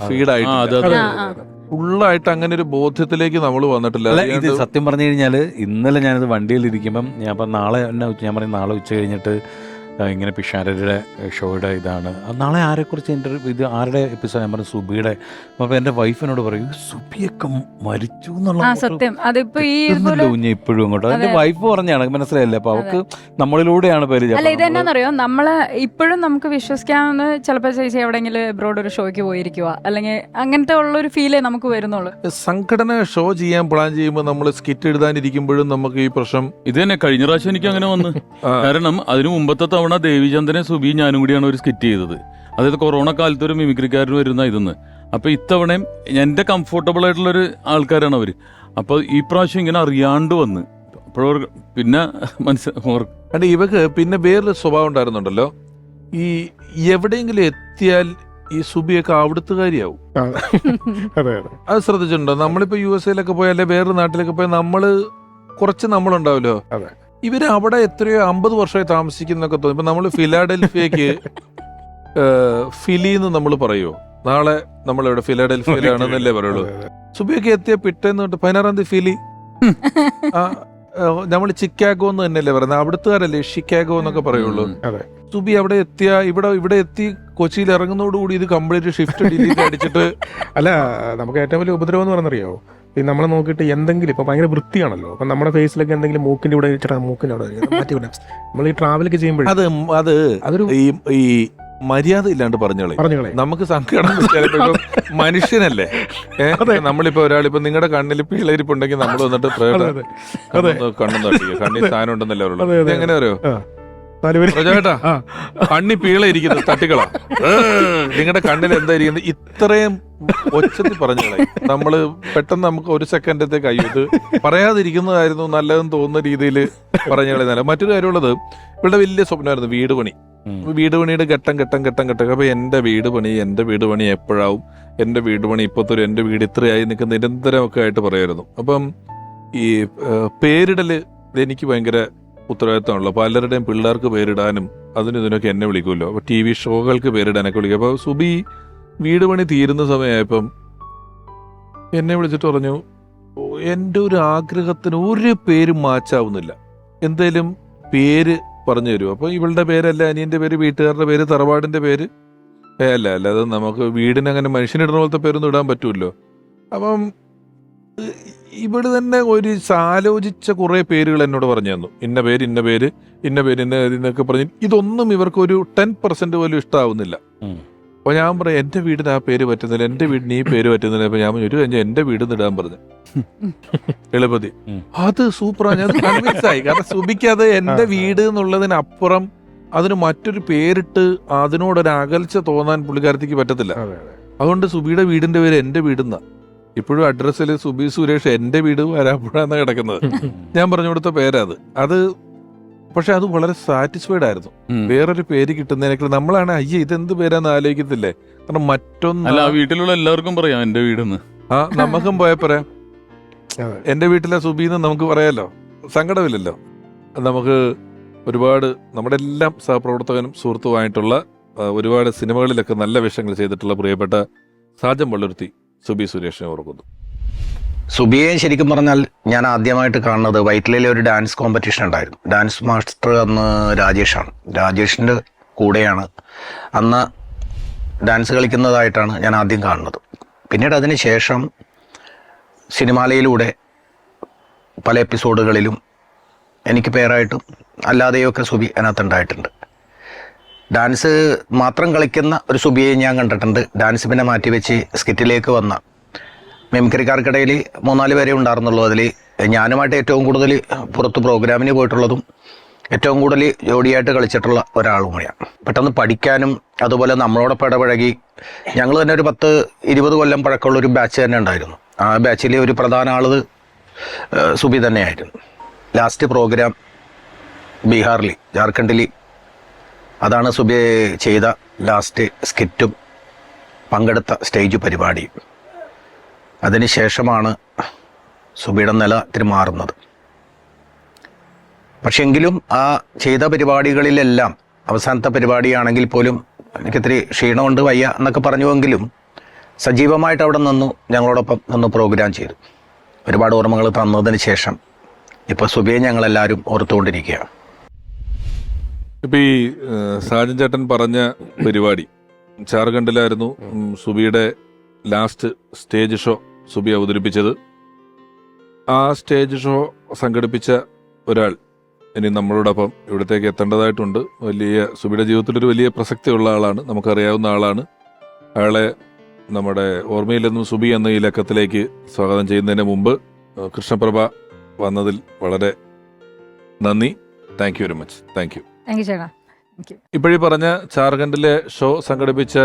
ഫുള്ളായിട്ട് അങ്ങനെ ഒരു ബോധ്യത്തിലേക്ക് നമ്മൾ വന്നിട്ടില്ല. ഇത് സത്യം പറഞ്ഞു കഴിഞ്ഞാൽ ഇന്നലെ ഞാനിത് വണ്ടിയിൽ ഇരിക്കുമ്പം നാളെ ഉച്ച കഴിഞ്ഞിട്ട് ഇങ്ങനെ പിഷാരരുടെ ഷോയുടെ ഇതാണ്. നാളെ ആരെക്കുറിച്ച് ഇൻ്റർവ്യൂ, ഇത് ആരുടെ എപ്പിസോഡ്? ഞാൻ പറഞ്ഞു സുബിയുടെ. അപ്പോൾ എൻ്റെ വൈഫിനോട് പറയും സുബിയൊക്കെ മരിച്ചു എന്നുള്ള സത്യം. അതിപ്പോ ഈ ഇപ്പോഴും അങ്ങോട്ട് എൻ്റെ വൈഫ് പറഞ്ഞാണ്, മനസ്സിലായില്ലേ? അപ്പോൾ അവർക്ക് നമ്മളിലൂടെയാണ് പരിചയം. അല്ല, ഇത് എന്നാന്നറിയോ, നമ്മള് ഇപ്പോഴും നമുക്ക് വിശ്വസിക്കാമെന്ന് ചിലപ്പോൾ ചേച്ചി എവിടെയെങ്കിലും എബ്രോഡ് ഒരു ഷോയ്ക്ക് പോയിരിക്കുക, അല്ലെങ്കിൽ അങ്ങനത്തെ ഉള്ളൊരു ഫീലേ നമുക്ക് വരുന്നുള്ളൂ. സംഘടന ഷോ ചെയ്യാൻ പ്ലാൻ ചെയ്യുമ്പോൾ നമ്മൾ സ്കിറ്റ് എഴുതാനിരിക്കുമ്പോഴും നമുക്ക് ഈ പ്രശ്നം ഇത് തന്നെ കഴിഞ്ഞ പ്രാവശ്യം എനിക്ക് അങ്ങനെ വന്ന്. കാരണം അതിനു മുമ്പത്തെ തവണ ദേവിചന്ദ്രനെ സുബി ഞാനും കൂടിയാണ് ഒരു സ്കിറ്റ് ചെയ്തത്. അതായത് കൊറോണ കാലത്ത് ഒരു മിമിക്രിക്കാരൻ വരുന്ന ഇതെന്ന്. അപ്പൊ ഇത്തവണയും എന്റെ കംഫർട്ടബിൾ ആയിട്ടുള്ളൊരു ആൾക്കാരാണ് അവര്. അപ്പൊ ഈ പ്രാവശ്യം ഇങ്ങനെ അറിയാണ്ട് വന്ന് അപ്പോഴ പിന്നെ മനസ്സിലായി. ഇവക്ക് പിന്നെ വേറൊരു സ്വഭാവം ഉണ്ടായിരുന്നുണ്ടല്ലോ, ഈ എവിടെയെങ്കിലും എത്തിയാൽ ഈ സുബിയൊക്കെ അവിടുത്തുകാരിയാവും. അത് ശ്രദ്ധിച്ചിട്ടുണ്ടോ? നമ്മളിപ്പോ USA പോയാൽ വേറൊരു നാട്ടിലൊക്കെ പോയാൽ നമ്മള് കുറച്ച് നമ്മളുണ്ടാവല്ലോ, ഇവര് അവിടെ എത്രയോ 50 വർഷമായി താമസിക്കുന്നൊക്കെ തോന്നി. ഇപ്പൊ നമ്മള് ഫിലാഡൽഫിയക്ക് ഫിലിന്ന് നമ്മൾ പറയുമോ? നാളെ നമ്മളിവിടെ ഫിലാഡൽഫിയയിലാണെന്നല്ലേ പറയുള്ളൂ. സുബിയൊക്കെ എത്തിയ പിറ്റേന്ന് തൊട്ട് 16-ാം തീയതി ഫിലി. നമ്മൾ ചിക്കാഗോ എന്ന് തന്നെയല്ലേ പറയുന്നത്, അവിടുത്തുകാരല്ലേ ഷിക്കാഗോ എന്നൊക്കെ പറയുള്ളൂ. സുബി അവിടെ എത്തിയ ഇവിടെ എത്തി കൊച്ചിയിൽ ഇറങ്ങുന്നതോടുകൂടി ഇത് കംപ്ലീറ്റ് ഷിഫ്റ്റ് ഡിലീറ്റ് അടിച്ചിട്ട്. അല്ല, നമുക്ക് ഏറ്റവും വലിയ ഉപദ്രവം എന്ന് പറഞ്ഞറിയോ, ഈ നമ്മളെ നോക്കിയിട്ട് എന്തെങ്കിലും ഇപ്പൊ ഭയങ്കര വൃത്തിയാണല്ലോ, അപ്പൊ നമ്മുടെ ഫേസിലൊക്കെ എന്തെങ്കിലും മൂക്കിന്റെ ഇവിടെ മൂക്കിന്റെ അവിടെ മാറ്റിവിടെ നമ്മൾ ഈ ട്രാവലൊക്കെ ചെയ്യുമ്പോൾ അതൊരു ഈ മര്യാദ ഇല്ലാണ്ട് പറഞ്ഞോളെ നമുക്ക് സങ്കടം. മനുഷ്യനല്ലേ, നമ്മളിപ്പോ ഒരാളിപ്പോ നിങ്ങളുടെ കണ്ണിൽ പിള്ളേരിപ്പുണ്ടെങ്കിൽ നമ്മൾ വന്നിട്ട് കണ്ണും തട്ടിയോ, കണ്ണിൽ സാധനം ഉണ്ടെന്നല്ലേ പറയുള്ളൂ. എങ്ങനെ അറിയോ ചേട്ടാ, കണ്ണി പീള ഇരിക്കുന്നത് തട്ടിക്കളാ, നിങ്ങളുടെ കണ്ണിൽ എന്താ ഇരിക്കുന്നത്, ഇത്രയും ഒച്ചത്തിൽ പറഞ്ഞോളെ. നമ്മള് പെട്ടെന്ന് നമുക്ക് ഒരു സെക്കൻഡത്തേക്ക് അയ്യോ ഇത് പറയാതിരിക്കുന്നതായിരുന്നു നല്ലതെന്ന് തോന്നുന്ന രീതിയിൽ പറഞ്ഞോളെ. മറ്റൊരു കാര്യമുള്ളത്, ഇവിടെ വലിയ സ്വപ്നമായിരുന്നു വീട് പണി. വീട് പണിയുടെ ഘട്ടം. അപ്പൊ എന്റെ വീട് പണി എപ്പോഴാവും, എന്റെ വീട് പണി ഇപ്പത്തൊരു, എന്റെ വീട് ഇത്രയായി നിൽക്കുന്ന നിരന്തരമൊക്കെ ആയിട്ട് പറയായിരുന്നു. അപ്പം ഈ പേരിടല് എനിക്ക് ഭയങ്കര ഉത്തരവാദിത്തമാണല്ലോ. പലരുടെയും പിള്ളേർക്ക് പേരിടാനും അതിനും ഇതിനൊക്കെ എന്നെ വിളിക്കുമല്ലോ. അപ്പൊ TV ഷോകൾക്ക് പേരിടാനൊക്കെ വിളിക്കും. അപ്പൊ സുബി വീട് പണി തീരുന്ന സമയമായപ്പം എന്നെ വിളിച്ചിട്ട് പറഞ്ഞു, എൻ്റെ ഒരു ആഗ്രഹത്തിന് ഒരു പേരും മാച്ചാവുന്നില്ല, എന്തേലും പേര് പറഞ്ഞു തരുമോ? അപ്പൊ ഇവളുടെ പേരല്ല, അനിയന്റെ പേര്, വീട്ടുകാരുടെ പേര്, തറവാടിന്റെ പേര് അല്ല അത് നമുക്ക് വീടിനങ്ങനെ മനുഷ്യനിടുന്ന പോലത്തെ പേരൊന്നും ഇടാൻ പറ്റുമല്ലോ. അപ്പം ഇവിടെ തന്നെ ഒരു ആലോചിച്ച കുറെ പേരുകൾ എന്നോട് പറഞ്ഞു തന്നു. ഇന്ന പേര് എന്നൊക്കെ പറഞ്ഞു. ഇതൊന്നും ഇവർക്ക് ഒരു 10% പോലും ഇഷ്ടാവുന്നില്ല. അപ്പൊ ഞാൻ പറയാം, എന്റെ വീടിന് ആ പേര് പറ്റുന്നില്ല, എന്റെ വീടിന് ഈ പേര് പറ്റുന്നില്ല. അപ്പൊ ഞാൻ ഒരു എന്റെ വീട് ഇടാൻ പറഞ്ഞു എളുപ്പത്തി. അത് സൂപ്പറാണ്, ഞാൻ കൺവിൻസ് ആയി. കാരണം സുബിക്ക് അത് എന്റെ വീട് എന്നുള്ളതിനപ്പുറം അതിന് മറ്റൊരു പേരിട്ട് അതിനോടൊരു അകൽച്ച തോന്നാൻ പുള്ളിക്കാരത്തേക്ക് പറ്റത്തില്ല. അതുകൊണ്ട് സുബിയുടെ വീടിന്റെ പേര് എന്റെ വീടെന്ന. ഇപ്പോഴും അഡ്രസ്സിൽ സുബി സുരേഷ് എന്റെ വീട് വരാപ്പുഴാന്ന കിടക്കുന്നത്. ഞാൻ പറഞ്ഞു കൊടുത്ത പേരാ അത്. പക്ഷെ അത് വളരെ സാറ്റിസ്ഫൈഡ് ആയിരുന്നു. വേറൊരു പേര് കിട്ടുന്നതിനേക്കാൾ നമ്മളാണ് അയ്യേ ഇതെന്ത് പേരാന്ന് ആലോചിക്കത്തില്ലേ. കാരണം മറ്റൊന്നല്ല, വീട്ടിലുള്ള എല്ലാവർക്കും പറയാം എന്റെ വീടെന്ന്. നമുക്കും പോയാൽ പറയാം എന്റെ വീട്ടിലെ സുബിന്ന് നമുക്ക് പറയാലോ, സങ്കടമില്ലല്ലോ. നമുക്ക് ഒരുപാട് നമ്മുടെ എല്ലാം സഹപ്രവർത്തകനും സുഹൃത്തുമായിട്ടുള്ള ഒരുപാട് സിനിമകളിലൊക്കെ നല്ല വേഷങ്ങൾ ചെയ്തിട്ടുള്ള പ്രിയപ്പെട്ട സാജൻ പള്ളുരുത്തി സുബി സുരേഷിനെ ഓർക്കുന്നു. സുബിയെ ശരിക്കും പറഞ്ഞാൽ ഞാൻ ആദ്യമായിട്ട് കാണുന്നത് വൈറ്റിലയിലെ ഒരു ഡാൻസ് കോമ്പറ്റീഷൻ ഉണ്ടായിരുന്നു. ഡാൻസ് മാസ്റ്റർ അന്ന് രാജേഷാണ്. രാജേഷിൻ്റെ കൂടെയാണ് അന്ന് ഡാൻസ് കളിക്കുന്നതായിട്ടാണ് ഞാൻ ആദ്യം കാണുന്നത്. പിന്നീട് അതിന് ശേഷം സിനിമാലയിലൂടെ പല എപ്പിസോഡുകളിലും എനിക്ക് പേരായിട്ടും അല്ലാതെയൊക്കെ സുബി അതിനകത്തുണ്ടായിട്ടുണ്ട്. ഡാൻസ് മാത്രം കളിക്കുന്ന ഒരു സുബിയെ ഞാൻ കണ്ടിട്ടുണ്ട്. ഡാൻസ് പിന്നെ മാറ്റിവെച്ച് സ്കിറ്റിലേക്ക് വന്ന മിമിക്രിക്കാർക്കിടയിൽ 3-4 പേരെ ഉണ്ടായിരുന്നുള്ളൂ. അതിൽ ഞാനുമായിട്ട് ഏറ്റവും കൂടുതൽ പുറത്ത് പ്രോഗ്രാമിന് പോയിട്ടുള്ളതും ഏറ്റവും കൂടുതൽ ജോഡിയായിട്ട് കളിച്ചിട്ടുള്ള ഒരാളും കൂടിയാണ്. പെട്ടെന്ന് പഠിക്കാനും അതുപോലെ നമ്മളോടൊപ്പം ഇടപഴകി ഞങ്ങൾ തന്നെ ഒരു 10-20 കൊല്ലം പഴക്കമുള്ള ഒരു ബാച്ച് തന്നെ ഉണ്ടായിരുന്നു. ആ ബാച്ചിലെ ഒരു പ്രധാന ആൾ സുബി തന്നെയായിരുന്നു. ലാസ്റ്റ് പ്രോഗ്രാം ബീഹാറിൽ, ജാർഖണ്ഡിൽ, അതാണ് സുബി ചെയ്ത ലാസ്റ്റ് സ്കിറ്റും പങ്കെടുത്ത സ്റ്റേജ് പരിപാടിയും. അതിനുശേഷമാണ് സുബിയുടെ നില ഇത്തിരി മാറുന്നത്. പക്ഷെ എങ്കിലും ആ ചെയ്ത പരിപാടികളിലെല്ലാം അവസാനത്തെ പരിപാടിയാണെങ്കിൽ പോലും എനിക്കിത്തിരി ക്ഷീണമുണ്ട്, വയ്യ എന്നൊക്കെ പറഞ്ഞുവെങ്കിലും സജീവമായിട്ട് അവിടെ നിന്നു, ഞങ്ങളോടൊപ്പം നിന്ന് പ്രോഗ്രാം ചെയ്തു. ഒരുപാട് ഓർമ്മകൾ തന്നതിന് ശേഷം ഇപ്പോൾ സുബിയെ ഞങ്ങളെല്ലാവരും ഓർത്തുകൊണ്ടിരിക്കുകയാണ്. ഇപ്പം ഈ സാജൻ ചേട്ടൻ പറഞ്ഞ പരിപാടി ജാർഖണ്ഡിലായിരുന്നു സുബിയുടെ ലാസ്റ്റ് സ്റ്റേജ് ഷോ സുബി അവതരിപ്പിച്ചത്. ആ സ്റ്റേജ് ഷോ സംഘടിപ്പിച്ച ഒരാൾ ഇനി നമ്മളോടൊപ്പം ഇവിടത്തേക്ക് എത്തേണ്ടതായിട്ടുണ്ട്. സുബിയുടെ ജീവിതത്തിലൊരു വലിയ പ്രസക്തിയുള്ള ആളാണ്, നമുക്കറിയാവുന്ന ആളാണ്. അയാളെ നമ്മുടെ ഓർമ്മയിൽ നിന്നും സുബി എന്ന ഈ ലക്കത്തിലേക്ക് സ്വാഗതം ചെയ്യുന്നതിന് മുമ്പ് കൃഷ്ണപ്രഭ വന്നതിൽ വളരെ നന്ദി. Thank you very much. Thank you. ചേട്ടാ. ഇപ്പോഴീ പറഞ്ഞ ജാർഖണ്ഡിലെ ഷോ സംഘടിപ്പിച്ച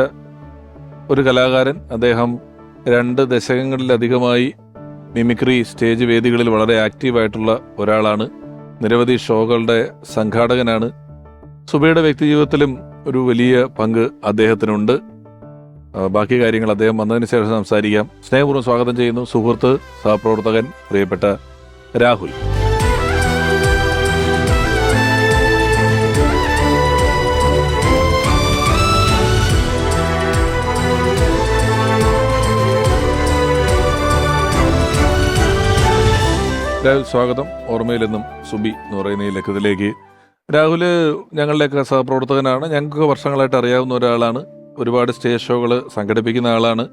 ഒരു കലാകാരൻ, അദ്ദേഹം 2 ദശകങ്ങളിലധികമായി മിമിക്രി സ്റ്റേജ് വേദികളിൽ വളരെ ആക്റ്റീവായിട്ടുള്ള ഒരാളാണ്. നിരവധി ഷോകളുടെ സംഘാടകനാണ്. സുബിയുടെ വ്യക്തിജീവിതത്തിലും ഒരു വലിയ പങ്ക് അദ്ദേഹത്തിനുണ്ട്. ബാക്കി കാര്യങ്ങൾ അദ്ദേഹം വന്നതിന് ശേഷം സംസാരിക്കാം. സ്നേഹപൂർവ്വം സ്വാഗതം ചെയ്യുന്നു സുഹൃത്ത്, സഹപ്രവർത്തകൻ, പ്രിയപ്പെട്ട രാഹുൽ. രാഹുൽ, സ്വാഗതം. ഓർമ്മയിലെന്നും സുബി എന്ന് പറയുന്ന ഈ ലക്കത്തിലേക്ക്. രാഹുൽ ഞങ്ങളുടെയൊക്കെ സഹപ്രവർത്തകനാണ്, ഞങ്ങൾക്ക് വർഷങ്ങളായിട്ട് അറിയാവുന്ന ഒരാളാണ്. ഒരുപാട് സ്റ്റേജ് ഷോകൾ സംഘടിപ്പിക്കുന്ന ആളാണ്.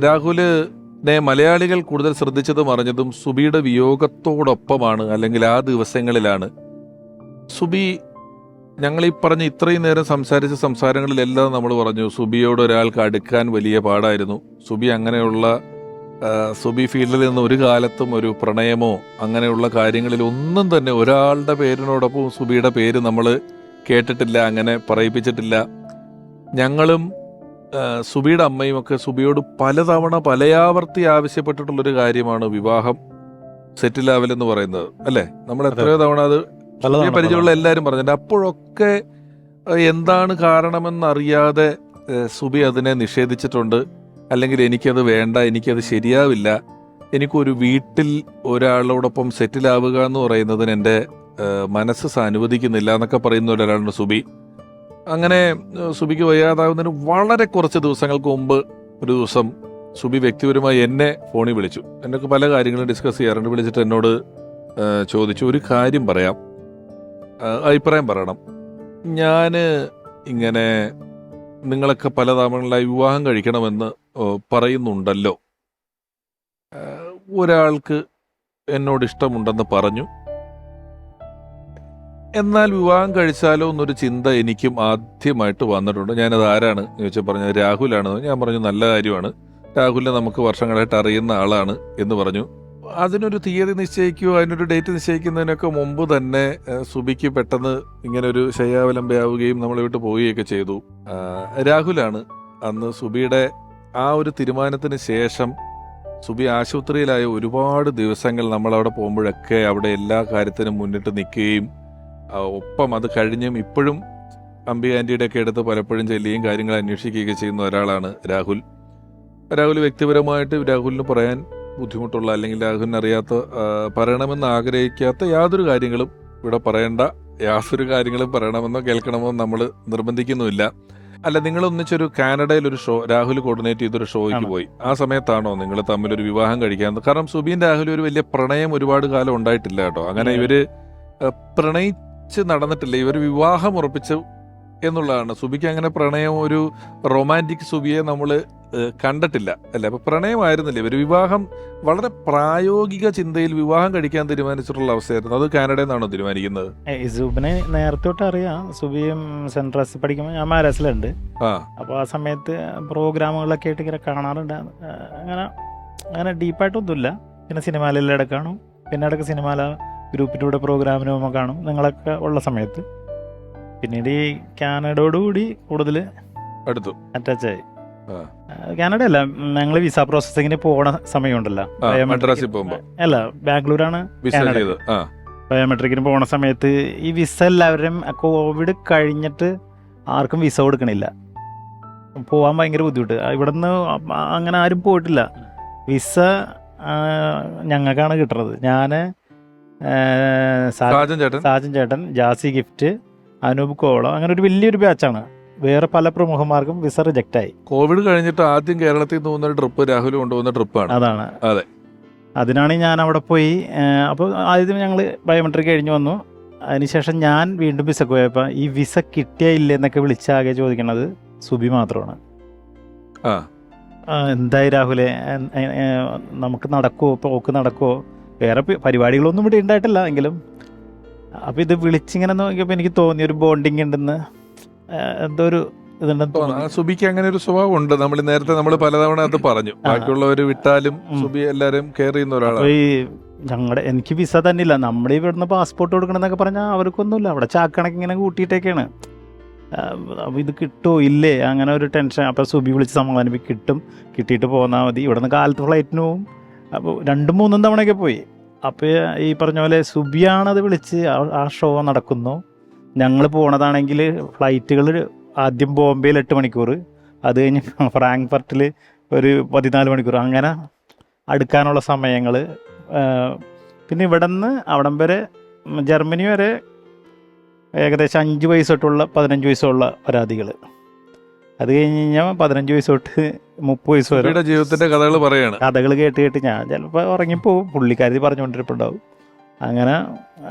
രാഹുലിനെ മലയാളികൾ കൂടുതൽ ശ്രദ്ധിച്ചതും അറിഞ്ഞതും സുബിയുടെ വിയോഗത്തോടൊപ്പമാണ്, അല്ലെങ്കിൽ ആ ദിവസങ്ങളിലാണ്. സുബി, ഞങ്ങളീ പറഞ്ഞ ഇത്രയും നേരം സംസാരിച്ച സംസാരങ്ങളിലെല്ലാം നമ്മൾ പറഞ്ഞു സുബിയോട് ഒരാൾക്ക് അടുക്കാൻ വലിയ പാടായിരുന്നു. സുബി അങ്ങനെയുള്ള സുബി ഫീൽഡിൽ നിന്ന് ഒരു കാലത്തും ഒരു പ്രണയമോ അങ്ങനെയുള്ള കാര്യങ്ങളിൽ ഒന്നും തന്നെ ഒരാളുടെ പേരിനോടൊപ്പം സുബിയുടെ പേര് നമ്മൾ കേട്ടിട്ടില്ല, അങ്ങനെ പറയിപ്പിച്ചിട്ടില്ല. ഞങ്ങളും സുബിയുടെ അമ്മയും ഒക്കെ സുബിയോട് പലതവണ പലയാവർത്തി ആവശ്യപ്പെട്ടിട്ടുള്ളൊരു കാര്യമാണ് വിവാഹം, സെറ്റിൽ ആവലെന്ന് പറയുന്നത്, അല്ലേ? നമ്മൾ എത്രയോ തവണ അത് പരിചയമുള്ള എല്ലാവരും പറഞ്ഞിട്ടുണ്ട്. അപ്പോഴൊക്കെ എന്താണ് കാരണമെന്നറിയാതെ സുബി അതിനെ നിഷേധിച്ചിട്ടുണ്ട്. അല്ലെങ്കിൽ എനിക്കത് വേണ്ട, എനിക്കത് ശരിയാവില്ല, എനിക്കൊരു വീട്ടിൽ ഒരാളോടൊപ്പം സെറ്റിലാവുക എന്ന് പറയുന്നതിന് എൻ്റെ മനസ്സ് അനുവദിക്കുന്നില്ല എന്നൊക്കെ പറയുന്ന ഒരാളാണ് സുബി. അങ്ങനെ സുബിക്ക് വയ്യാതാവുന്നതിന് വളരെ കുറച്ച് ദിവസങ്ങൾക്ക് മുമ്പ് ഒരു ദിവസം സുബി വ്യക്തിപരമായി എന്നെ ഫോണിൽ വിളിച്ചു. എന്നൊക്കെ പല കാര്യങ്ങളും ഡിസ്കസ് ചെയ്യാറുണ്ട്. വിളിച്ചിട്ട് എന്നോട് ചോദിച്ചു, ഒരു കാര്യം പറയാം, അഭിപ്രായം പറയണം. ഞാൻ ഇങ്ങനെ നിങ്ങളൊക്കെ പല തവണകളായി വിവാഹം കഴിക്കണമെന്ന് പറയുന്നുണ്ടല്ലോ, ഒരാൾക്ക് എന്നോട് ഇഷ്ടമുണ്ടെന്ന് പറഞ്ഞു, എന്നാൽ വിവാഹം കഴിച്ചാലോ എന്നൊരു ചിന്ത എനിക്കും ആദ്യമായിട്ട് വന്നിട്ടുണ്ട്. ഞാനത് ആരാണ് ചോദിച്ചാൽ പറഞ്ഞത് രാഹുലാണെന്ന്. ഞാൻ പറഞ്ഞു നല്ല കാര്യമാണ്, രാഹുലിനെ നമുക്ക് വർഷങ്ങളായിട്ട് അറിയുന്ന ആളാണ് എന്ന് പറഞ്ഞു. അതിനൊരു തീയതി നിശ്ചയിക്കുകയോ അതിനൊരു ഡേറ്റ് നിശ്ചയിക്കുന്നതിനൊക്കെ മുമ്പ് തന്നെ സുബിക്ക് പെട്ടെന്ന് ഇങ്ങനെ ഒരു ശയ്യാവലംബയാവുകയും നമ്മളെ വിട്ട് പോവുകയൊക്കെ ചെയ്തു. രാഹുലാണ് അന്ന് സുബിയുടെ ആ ഒരു തീരുമാനത്തിന് ശേഷം സുബി ആശുപത്രിയിലായ ഒരുപാട് ദിവസങ്ങൾ നമ്മളവിടെ പോകുമ്പോഴൊക്കെ അവിടെ എല്ലാ കാര്യത്തിനും മുന്നിട്ട് നിൽക്കുകയും ഒപ്പം അത് കഴിഞ്ഞും ഇപ്പോഴും അംബിക ആൻറ്റിയുടെ ഒക്കെ അടുത്ത് പലപ്പോഴും ചെല്ലുകയും കാര്യങ്ങൾ അന്വേഷിക്കുകയൊക്കെ ചെയ്യുന്ന ഒരാളാണ് രാഹുൽ. രാഹുൽ വ്യക്തിപരമായിട്ട് രാഹുലിന് പറയാൻ ബുദ്ധിമുട്ടുള്ള, അല്ലെങ്കിൽ രാഹുലിന് അറിയാത്ത, പറയണമെന്ന് ആഗ്രഹിക്കാത്ത യാതൊരു കാര്യങ്ങളും ഇവിടെ പറയേണ്ട, യാതൊരു കാര്യങ്ങളും പറയണമെന്നോ കേൾക്കണമെന്നോ നമ്മൾ നിർബന്ധിക്കുന്നുമില്ല. അല്ല, നിങ്ങൾ ഒന്നിച്ചൊരു കാനഡയിൽ ഒരു ഷോ രാഹുൽ കോർഡിനേറ്റ് ചെയ്തൊരു ഷോയ്ക്ക് പോയി. ആ സമയത്താണോ നിങ്ങൾ തമ്മിലൊരു വിവാഹം കഴിക്കാൻ? കാരണം സുബിയും രാഹുലും ഒരു വലിയ പ്രണയം ഒരുപാട് കാലം ഉണ്ടായിട്ടില്ല കേട്ടോ. അങ്ങനെ ഇവര് പ്രണയിച്ച് നടന്നിട്ടില്ല, ഇവർ വിവാഹം ഉറപ്പിച്ചു എന്നുള്ളതാണ്. സുബിക്ക് അങ്ങനെ പ്രണയം, ഒരു റൊമാൻറ്റിക് സുബിയെ നമ്മൾ കണ്ടിട്ടില്ല, അല്ലേ? അപ്പൊ പ്രണയമായിരുന്നില്ല, ഇവർ വിവാഹം വളരെ പ്രായോഗിക ചിന്തയിൽ വിവാഹം കഴിക്കാൻ തീരുമാനിച്ചിട്ടുള്ള അവസ്ഥയായിരുന്നു. അത് കാനഡയിൽ നിന്നാണോ തീരുമാനിക്കുന്നത്? സുബിനെ നേരത്തെ തൊട്ട് അറിയാം. സുബിയും സെൻട്രസിൽ പഠിക്കുമ്പോൾ ഞാൻ മാരാസിലുണ്ട്. അപ്പോൾ ആ സമയത്ത് പ്രോഗ്രാമുകളൊക്കെ ആയിട്ട് ഇങ്ങനെ കാണാറുണ്ട്. അങ്ങനെ ഡീപ്പായിട്ടൊന്നുമില്ല. പിന്നെ സിനിമയിലെല്ലാം ഇടയ്ക്ക് കാണും, പിന്നെ ഇടയ്ക്ക് സിനിമയില ഗ്രൂപ്പിലൂടെ പ്രോഗ്രാമിന് പോകുമ്പോൾ കാണും, നിങ്ങളൊക്കെ ഉള്ള സമയത്ത്. പിന്നീട് ഈ കാനഡയോടുകൂടി കൂടുതൽ അടുത്തു അറ്റാച്ചായി. കാനഡ അല്ല, ഞങ്ങൾ വിസ പ്രോസസ്സിങ്ങിന് പോണ സമയമുണ്ടല്ലോ, അല്ല ബാംഗ്ലൂരാണ് ബയോമെട്രിക്കിന് പോണ സമയത്ത് ഈ വിസ എല്ലാവരും കോവിഡ് കഴിഞ്ഞിട്ട് ആർക്കും വിസ കൊടുക്കണില്ല, പോകാൻ ഭയങ്കര ബുദ്ധിമുട്ട്. ഇവിടുന്ന് അങ്ങനെ ആരും പോയിട്ടില്ല. വിസ ഞങ്ങൾക്കാണ് കിട്ടുന്നത്. ഞാൻ, സാജൻ ചേട്ടൻ, ജാസി ഗിഫ്റ്റ്, അനൂപ് കോള, അങ്ങനെ ഒരു വലിയൊരു ബാച്ചാണ്. വേറെ പല പ്രമുഖന്മാർക്കും വിസ റിജക്റ്റ് ആയി. കോവിഡ് കഴിഞ്ഞിട്ട് ആദ്യം കേരളത്തിൽ നിന്ന് പോകുന്ന ട്രിപ്പ് രാഹുൽ കൊണ്ടുപോകുന്ന ട്രിപ്പാണ്. അതാണ്. അതെ, അതിനാണ് ഞാൻ അവിടെ പോയി. അപ്പോൾ ആദ്യം ഞങ്ങൾ ബയോമെട്രിക് കഴിഞ്ഞ് വന്നു. അതിനുശേഷം ഞാൻ വീണ്ടും വിസക്ക് പോയപ്പോൾ ഈ വിസ കിട്ടിയ ഇല്ലെന്നൊക്കെ വിളിച്ചാകെ ചോദിക്കണത് സുബി മാത്രമാണ്. ആ എന്തായി രാഹുലെ, നമുക്ക് നടക്കുമോ, പോക്ക് നടക്കുമോ? വേറെ പരിപാടികളൊന്നും ഇവിടെ ഉണ്ടായിട്ടില്ല എങ്കിലും. അപ്പോൾ ഇത് വിളിച്ചിങ്ങനെ നോക്കിയപ്പോൾ എനിക്ക് തോന്നി ഒരു ബോണ്ടിങ് ഉണ്ടെന്ന്, എന്തോ ഒരു ഇതുണ്ടെന്ന് തോന്നി. സുബിക്ക് അങ്ങനെ ഒരു സ്വഭാവം ഉണ്ട്. നമ്മൾ പലതവണ അത് പറഞ്ഞു. ബാക്കിയുള്ളവർ വിട്ടാലും സുബി എല്ലാവരും കെയർ ചെയ്യുന്ന ഒരാളാണ്. അപ്പോൾ ഈ എനിക്ക് വിസ തന്നെ ഇല്ല, നമ്മുടെ ഇവിടുന്ന് പാസ്പോർട്ട് കൊടുക്കണമെന്നൊക്കെ പറഞ്ഞാൽ അവർക്കൊന്നുമില്ല. അവിടെ ചാക്കണക്ക് ഇങ്ങനെ കൂട്ടിയിട്ടൊക്കെയാണ്. അപ്പോൾ ഇത് കിട്ടുമോ ഇല്ലേ അങ്ങനെ ഒരു ടെൻഷൻ. അപ്പോൾ സുബി വിളിച്ച് സമാധാനിപ്പിക്കും, കിട്ടും, കിട്ടിയിട്ട് പോന്നാൽ മതി. ഇവിടെ നിന്ന് കാലത്ത് ഫ്ലൈറ്റിന് പോവും. അപ്പോൾ 2-3 തവണയൊക്കെ പോയി. അപ്പോൾ ഈ പറഞ്ഞ പോലെ സുബിയാണത് വിളിച്ച് ആ ഷോ നടക്കുന്നു. ഞങ്ങൾ പോണതാണെങ്കിൽ ഫ്ലൈറ്റുകൾ ആദ്യം ബോംബെയിൽ 8 മണിക്കൂർ, അത് കഴിഞ്ഞ് ഫ്രാങ്ക്ഫർട്ടിൽ ഒരു 14 മണിക്കൂർ, അങ്ങനെ അടുക്കാനുള്ള സമയങ്ങൾ. പിന്നെ ഇവിടെ നിന്ന് അവിടം വരെ ജർമ്മനി വരെ ഏകദേശം 5 വയസ്സ് തൊട്ടുള്ള 15 വയസ്സുള്ള പരാതികൾ. അത് കഴിഞ്ഞ് കഴിഞ്ഞാൽ 15 വയസ്സ് തൊട്ട് 30 വയസ്സ് വരെ ജീവിതത്തിന്റെ കഥകൾ പറയാണ്. കഥകൾ കേട്ട് ഞാൻ ചിലപ്പോൾ ഉറങ്ങിപ്പോവും, പുള്ളിക്കാരി പറഞ്ഞുകൊണ്ടിരിപ്പുണ്ടാവും. അങ്ങനെ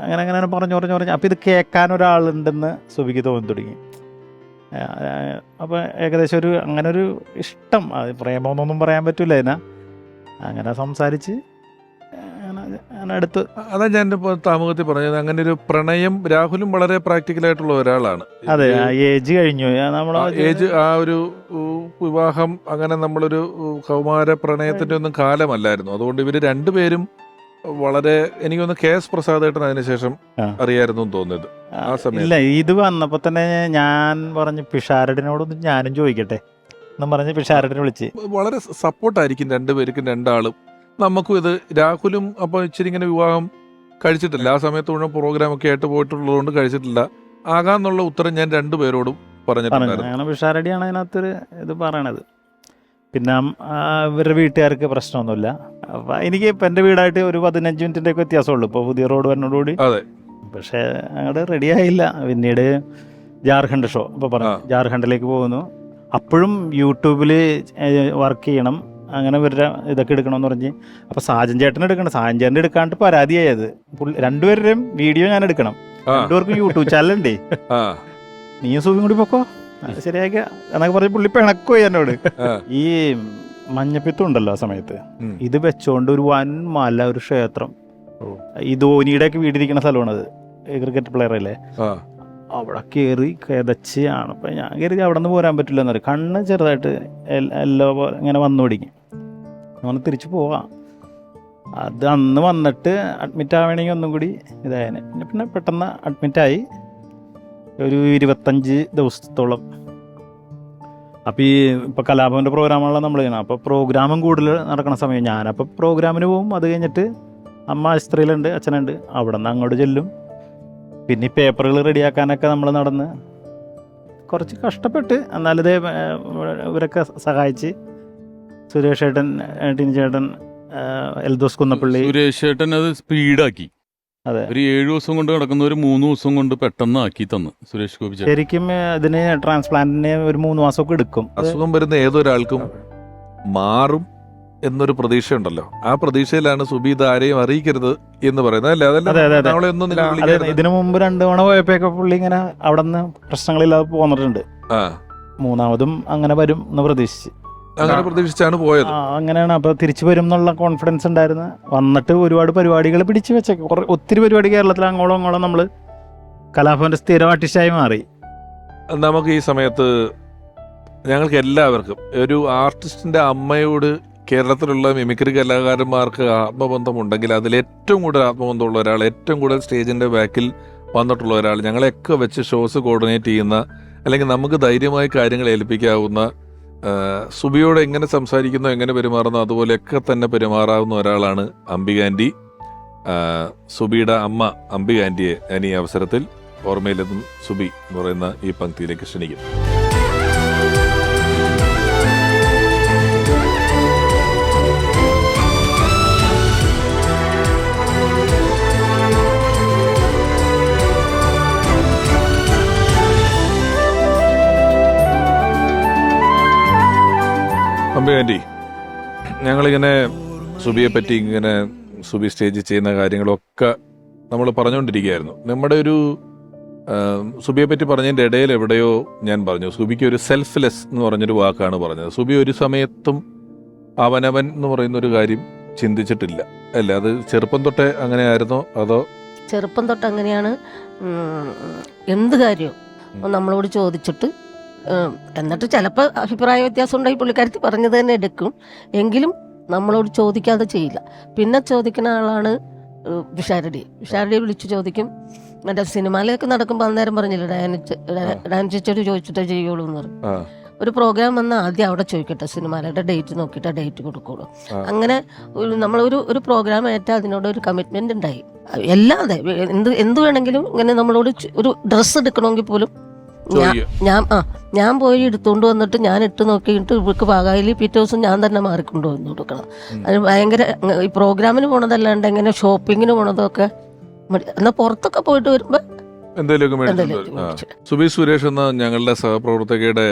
പറഞ്ഞു. അപ്പോൾ ഇത് കേൾക്കാൻ ഒരാളുണ്ടെന്ന് സുബിക്ക് തോന്നി തുടങ്ങി. അപ്പോൾ ഏകദേശം അങ്ങനെ ഒരു ഇഷ്ടം, അത് പ്രേമമൊന്നും പറയാൻ പറ്റില്ല അതിനാ. അങ്ങനെ സംസാരിച്ച് അടുത്ത് അതാ ഞാൻ താമുഖത്തിൽ പറഞ്ഞത്. അങ്ങനെ ഒരു പ്രണയം, രാഹുലും വളരെ പ്രാക്ടിക്കലായിട്ടുള്ള ഒരാളാണ്. അതെ, ഏജ് കഴിഞ്ഞു ഏജ്, ആ ഒരു വിവാഹം അങ്ങനെ നമ്മളൊരു കൗമാര പ്രണയത്തിന്റെ ഒന്നും കാലമല്ലായിരുന്നു. അതുകൊണ്ട് ഇവര് രണ്ടുപേരും വളരെ, എനിക്കൊന്ന് KS പ്രസാദേട്ടൻ അതിനുശേഷം അറിയായിരുന്നു തോന്നുന്നത് ആ സമയം. ഇല്ല, ഇത് വന്നപ്പോ തന്നെ ഞാൻ പറഞ്ഞു പിഷാരടിനോടൊന്നും ഞാനും ചോദിക്കട്ടെ എന്നും പറഞ്ഞ് പിഷാരടിനെ വിളിച്ച്. വളരെ സപ്പോർട്ടായിരിക്കും രണ്ടുപേർക്കും, രണ്ടാളും. നമുക്കും ഇത് രാഹുലും അപ്പോൾ ഇച്ചിരി ഇങ്ങനെ വിവാഹം കഴിച്ചിട്ടില്ല, ആ സമയത്ത് മുഴുവൻ പ്രോഗ്രാമൊക്കെ ആയിട്ട് പോയിട്ടുള്ളതുകൊണ്ട് കഴിച്ചിട്ടില്ല. ആകാന്നുള്ള ഉത്തരം ഞാൻ രണ്ടുപേരോടും പറഞ്ഞിട്ടുണ്ടായിരുന്നു. അങ്ങനെ പിഷാരടിയാണ് അതിനകത്തൊരു ഇത് പറയണത്. പിന്നെ ഇവരുടെ വീട്ടുകാർക്ക് പ്രശ്നമൊന്നുമില്ല. അപ്പം എനിക്ക് ഇപ്പം എൻ്റെ വീടായിട്ട് ഒരു 15 മിനിറ്റിൻ്റെ ഒക്കെ വ്യത്യാസമുള്ളൂ ഇപ്പോൾ പുതിയ റോഡ് വരുന്നതോടുകൂടി. അതെ, പക്ഷേ അങ്ങോട്ട് റെഡി ആയില്ല. പിന്നീട് ജാർഖണ്ഡ് ഷോ അപ്പോൾ പറഞ്ഞു ജാർഖണ്ഡിലേക്ക് പോകുന്നു. അപ്പോഴും യൂട്യൂബിൽ വർക്ക് ചെയ്യണം, അങ്ങനെ ഇവരുടെ ഇതൊക്കെ എടുക്കണമെന്ന് പറഞ്ഞ്. അപ്പോൾ സാജൻ ചേട്ടൻ എടുക്കണം, സാജൻ ചേട്ടൻ എടുക്കാണ്ട് പരാതിയായത്. രണ്ടുപേരുടെയും വീഡിയോ ഞാൻ എടുക്കണം, രണ്ടുപേർക്കും യൂട്യൂബ് ചാനലുണ്ടേ, നീയും സൂബിയും കൂടി പൊക്കോ ശരിയാക്ക എന്നൊക്കെ പറഞ്ഞ് പുള്ളി പിണക്കോ എന്നോട്. ഈ മഞ്ഞപ്പിത്തം ഉണ്ടല്ലോ ആ സമയത്ത്, ഇത് വെച്ചോണ്ട് ഒരു വൻ മല, ഒരു ക്ഷേത്രം, ഈ ധോനിയുടെ ഒക്കെ വീടിരിക്കുന്ന സ്ഥലമാണത്, ക്രിക്കറ്റ് പ്ലെയർ അല്ലേ, അവിടെ കയറി കിതച്ച് ആണ്. അപ്പം ഞാൻ കയറി അവിടെ നിന്ന് പോരാൻ പറ്റില്ല എന്ന് പറയും. കണ്ണ് ചെറുതായിട്ട് എല്ലോ ഇങ്ങനെ വന്നു തുടങ്ങി. അങ്ങനെ തിരിച്ചു പോവാം. അത് അന്ന് വന്നിട്ട് അഡ്മിറ്റ് ആവണമെങ്കിൽ ഒന്നും കൂടി ഇതായനെ. പിന്നെ പെട്ടെന്ന് അഡ്മിറ്റായി ഒരു 25 ദിവസത്തോളം. അപ്പോൾ ഈ ഇപ്പോൾ കലാഭവൻ്റെ പ്രോഗ്രാമുകളാണ് നമ്മൾ ചെയ്യണം. അപ്പോൾ പ്രോഗ്രാമും കൂടുതൽ നടക്കുന്ന സമയം ഞാനപ്പോൾ പ്രോഗ്രാമിന് പോവും. അത് കഴിഞ്ഞിട്ട് അമ്മ ആശുപത്രിയിലുണ്ട്, അച്ഛനുണ്ട്, അവിടെ നിന്ന് അങ്ങോട്ട് ചെല്ലും. പിന്നെ ഈ പേപ്പറുകൾ റെഡിയാക്കാനൊക്കെ നമ്മൾ നടന്ന് കുറച്ച് കഷ്ടപ്പെട്ട്, എന്നാലിത് ഇവരൊക്കെ സഹായിച്ച്. സുരേഷ് ഏട്ടൻ, ടിനി ചേട്ടൻ, എൽദോസ് കുന്നപ്പള്ളി. സുരേഷ് ഏട്ടൻ അത് സ്പീഡാക്കി. അതെ, ഒരു 7 ദിവസം കൊണ്ട് കിടക്കുന്ന ഒരു 3 ദിവസം കൊണ്ട് പെട്ടെന്ന് ആക്കി തന്നു സുരേഷ് ഗോപി ചേട്ടൻ. ശരിക്കും ഇതിന് ട്രാൻസ്പ്ലാന്റിന് ഒരു 3 മാസമൊക്കെ എടുക്കും. അസുഖം വരുന്ന ഏതൊരാൾക്കും മാറും എന്നൊരു പ്രതീക്ഷ ഉണ്ടല്ലോ, ആ പ്രതീക്ഷയിലാണ് സുബി ഇത് ആരെയും അറിയിക്കരുത് എന്ന് പറയുന്നത് അല്ലേ? അതല്ല, ഇതിനു മുമ്പ് 2 തവണ പോയപ്പോഴൊക്കെ പുള്ളി ഇങ്ങനെ അവിടെ നിന്ന് പ്രശ്നങ്ങളില്ലാതെ പോന്നിട്ടുണ്ട്. 3-മതും അങ്ങനെ വരും എന്ന് പ്രതീക്ഷിച്ച്, അങ്ങനെ പ്രതീക്ഷിച്ചാണ് പോയത്. അങ്ങനെയാണ്. അപ്പോൾ തിരിച്ചു വരും എന്നുള്ള കോൺഫിഡൻസ് ഉണ്ടായിരുന്നു. വന്നിട്ട് ഒരുപാട് പരിപാടികൾ പിടിച്ചു വെച്ചേക്കും, ഒത്തിരി പരിപാടി കേരളത്തിൽ അങ്ങോളം അങ്ങോളം നമ്മൾ കലാഭവന്റെ സ്ഥിരം ആർട്ടിസ്റ്റായി മാറി. നമുക്ക് ഈ സമയത്ത് ഞങ്ങൾക്ക് എല്ലാവർക്കും ഒരു ആർട്ടിസ്റ്റിന്റെ അമ്മയോട് കേരളത്തിലുള്ള മിമിക്രി കലാകാരന്മാർക്ക് ആത്മബന്ധമുണ്ടെങ്കിൽ അതിൽ ഏറ്റവും കൂടുതൽ ആത്മബന്ധമുള്ള ഒരാൾ, ഏറ്റവും കൂടുതൽ സ്റ്റേജിന്റെ ബാക്കിൽ വന്നിട്ടുള്ള ഒരാൾ, ഞങ്ങളെയൊക്കെ വെച്ച് ഷോസ് കോർഡിനേറ്റ് ചെയ്യുന്ന, അല്ലെങ്കിൽ നമുക്ക് ധൈര്യമായി കാര്യങ്ങൾ ഏൽപ്പിക്കാവുന്ന, സുബിയോട് എങ്ങനെ സംസാരിക്കുന്നോ എങ്ങനെ പെരുമാറുന്നോ അതുപോലെയൊക്കെ തന്നെ പെരുമാറാവുന്ന ഒരാളാണ് അംബിക ആൻറ്റി. സുബിയുടെ അമ്മ അംബിക ആൻറ്റിയെ ഞാൻ ഈ അവസരത്തിൽ ഓർമ്മയിലെത്തും സുബി എന്ന് പറയുന്ന ഈ പങ്ക്തിയിലേക്ക് ക്ഷണിക്കുന്നു. അംബിക ആൻറ്റി, ഞങ്ങളിങ്ങനെ സുബിയെ പറ്റി ഇങ്ങനെ സുബി സ്റ്റേജിൽ ചെയ്യുന്ന കാര്യങ്ങളൊക്കെ നമ്മൾ പറഞ്ഞുകൊണ്ടിരിക്കുകയായിരുന്നു. നമ്മുടെ ഒരു സുബിയെ പറ്റി പറഞ്ഞതിൻ്റെ ഇടയിൽ എവിടെയോ ഞാൻ പറഞ്ഞു, സുബിക്ക് ഒരു സെൽഫ്ലെസ് എന്ന് പറഞ്ഞൊരു വാക്കാണ് പറഞ്ഞത്. സുബി ഒരു സമയത്തും അവനവൻ എന്ന് പറയുന്ന ഒരു കാര്യം ചിന്തിച്ചിട്ടില്ല അല്ലേ? അത് ചെറുപ്പം തൊട്ടേ അങ്ങനെയായിരുന്നോ അതോ? ചെറുപ്പം തൊട്ട് അങ്ങനെയാണ്. എന്ത് കാര്യവും നമ്മളോട് ചോദിച്ചിട്ട്, എന്നിട്ട് ചിലപ്പോൾ അഭിപ്രായ വ്യത്യാസം ഉണ്ടായി പുള്ളിക്കാരത്തി പറഞ്ഞത് തന്നെ എടുക്കും, എങ്കിലും നമ്മളോട് ചോദിക്കാതെ ചെയ്യില്ല. പിന്നെ ചോദിക്കുന്ന ആളാണ് വിഷാരടിയെ വിളിച്ച് ചോദിക്കും. മറ്റേ സിനിമയിലൊക്കെ നടക്കുമ്പോൾ അന്നേരം പറഞ്ഞില്ല, ഡാൻ ചേച്ചിയോട് ചോദിച്ചിട്ടേ ചെയ്യുള്ളൂ എന്ന് പറയും. ഒരു പ്രോഗ്രാം വന്നാൽ ആദ്യം അവിടെ ചോദിക്കട്ടെ, സിനിമയുടെ ഡേറ്റ് നോക്കിയിട്ട് ഡേറ്റ് കൊടുക്കുള്ളൂ. അങ്ങനെ നമ്മളൊരു പ്രോഗ്രാം ഏറ്റാൽ അതിനോട് ഒരു കമ്മിറ്റ്മെന്റ് ഉണ്ടായി. അല്ലാതെ എന്ത് വേണമെങ്കിലും ഇങ്ങനെ നമ്മളോട് ഒരു ഡ്രസ്സ് എടുക്കണമെങ്കിൽ പോലും ഞാൻ പോയി എടുത്തുകൊണ്ട് വന്നിട്ട് ഞാൻ ഇട്ട് നോക്കിയിട്ട് ഇവർക്ക് പാകായിൽ പിറ്റേ ദിവസം ഞാൻ തന്നെ മാറിക്കൊണ്ട് വന്ന് കൊടുക്കണം. അത് ഭയങ്കര ഈ പ്രോഗ്രാമിന് പോണതല്ലാണ്ട് എങ്ങനെ ഷോപ്പിങ്ങിന് പോണതൊക്കെ എന്നാൽ പുറത്തൊക്കെ പോയിട്ട് വരുമ്പോ എന്തെങ്കിലുമൊക്കെ. സുബി സുരേഷ് എന്ന ഞങ്ങളുടെ സഹപ്രവർത്തകയുടെ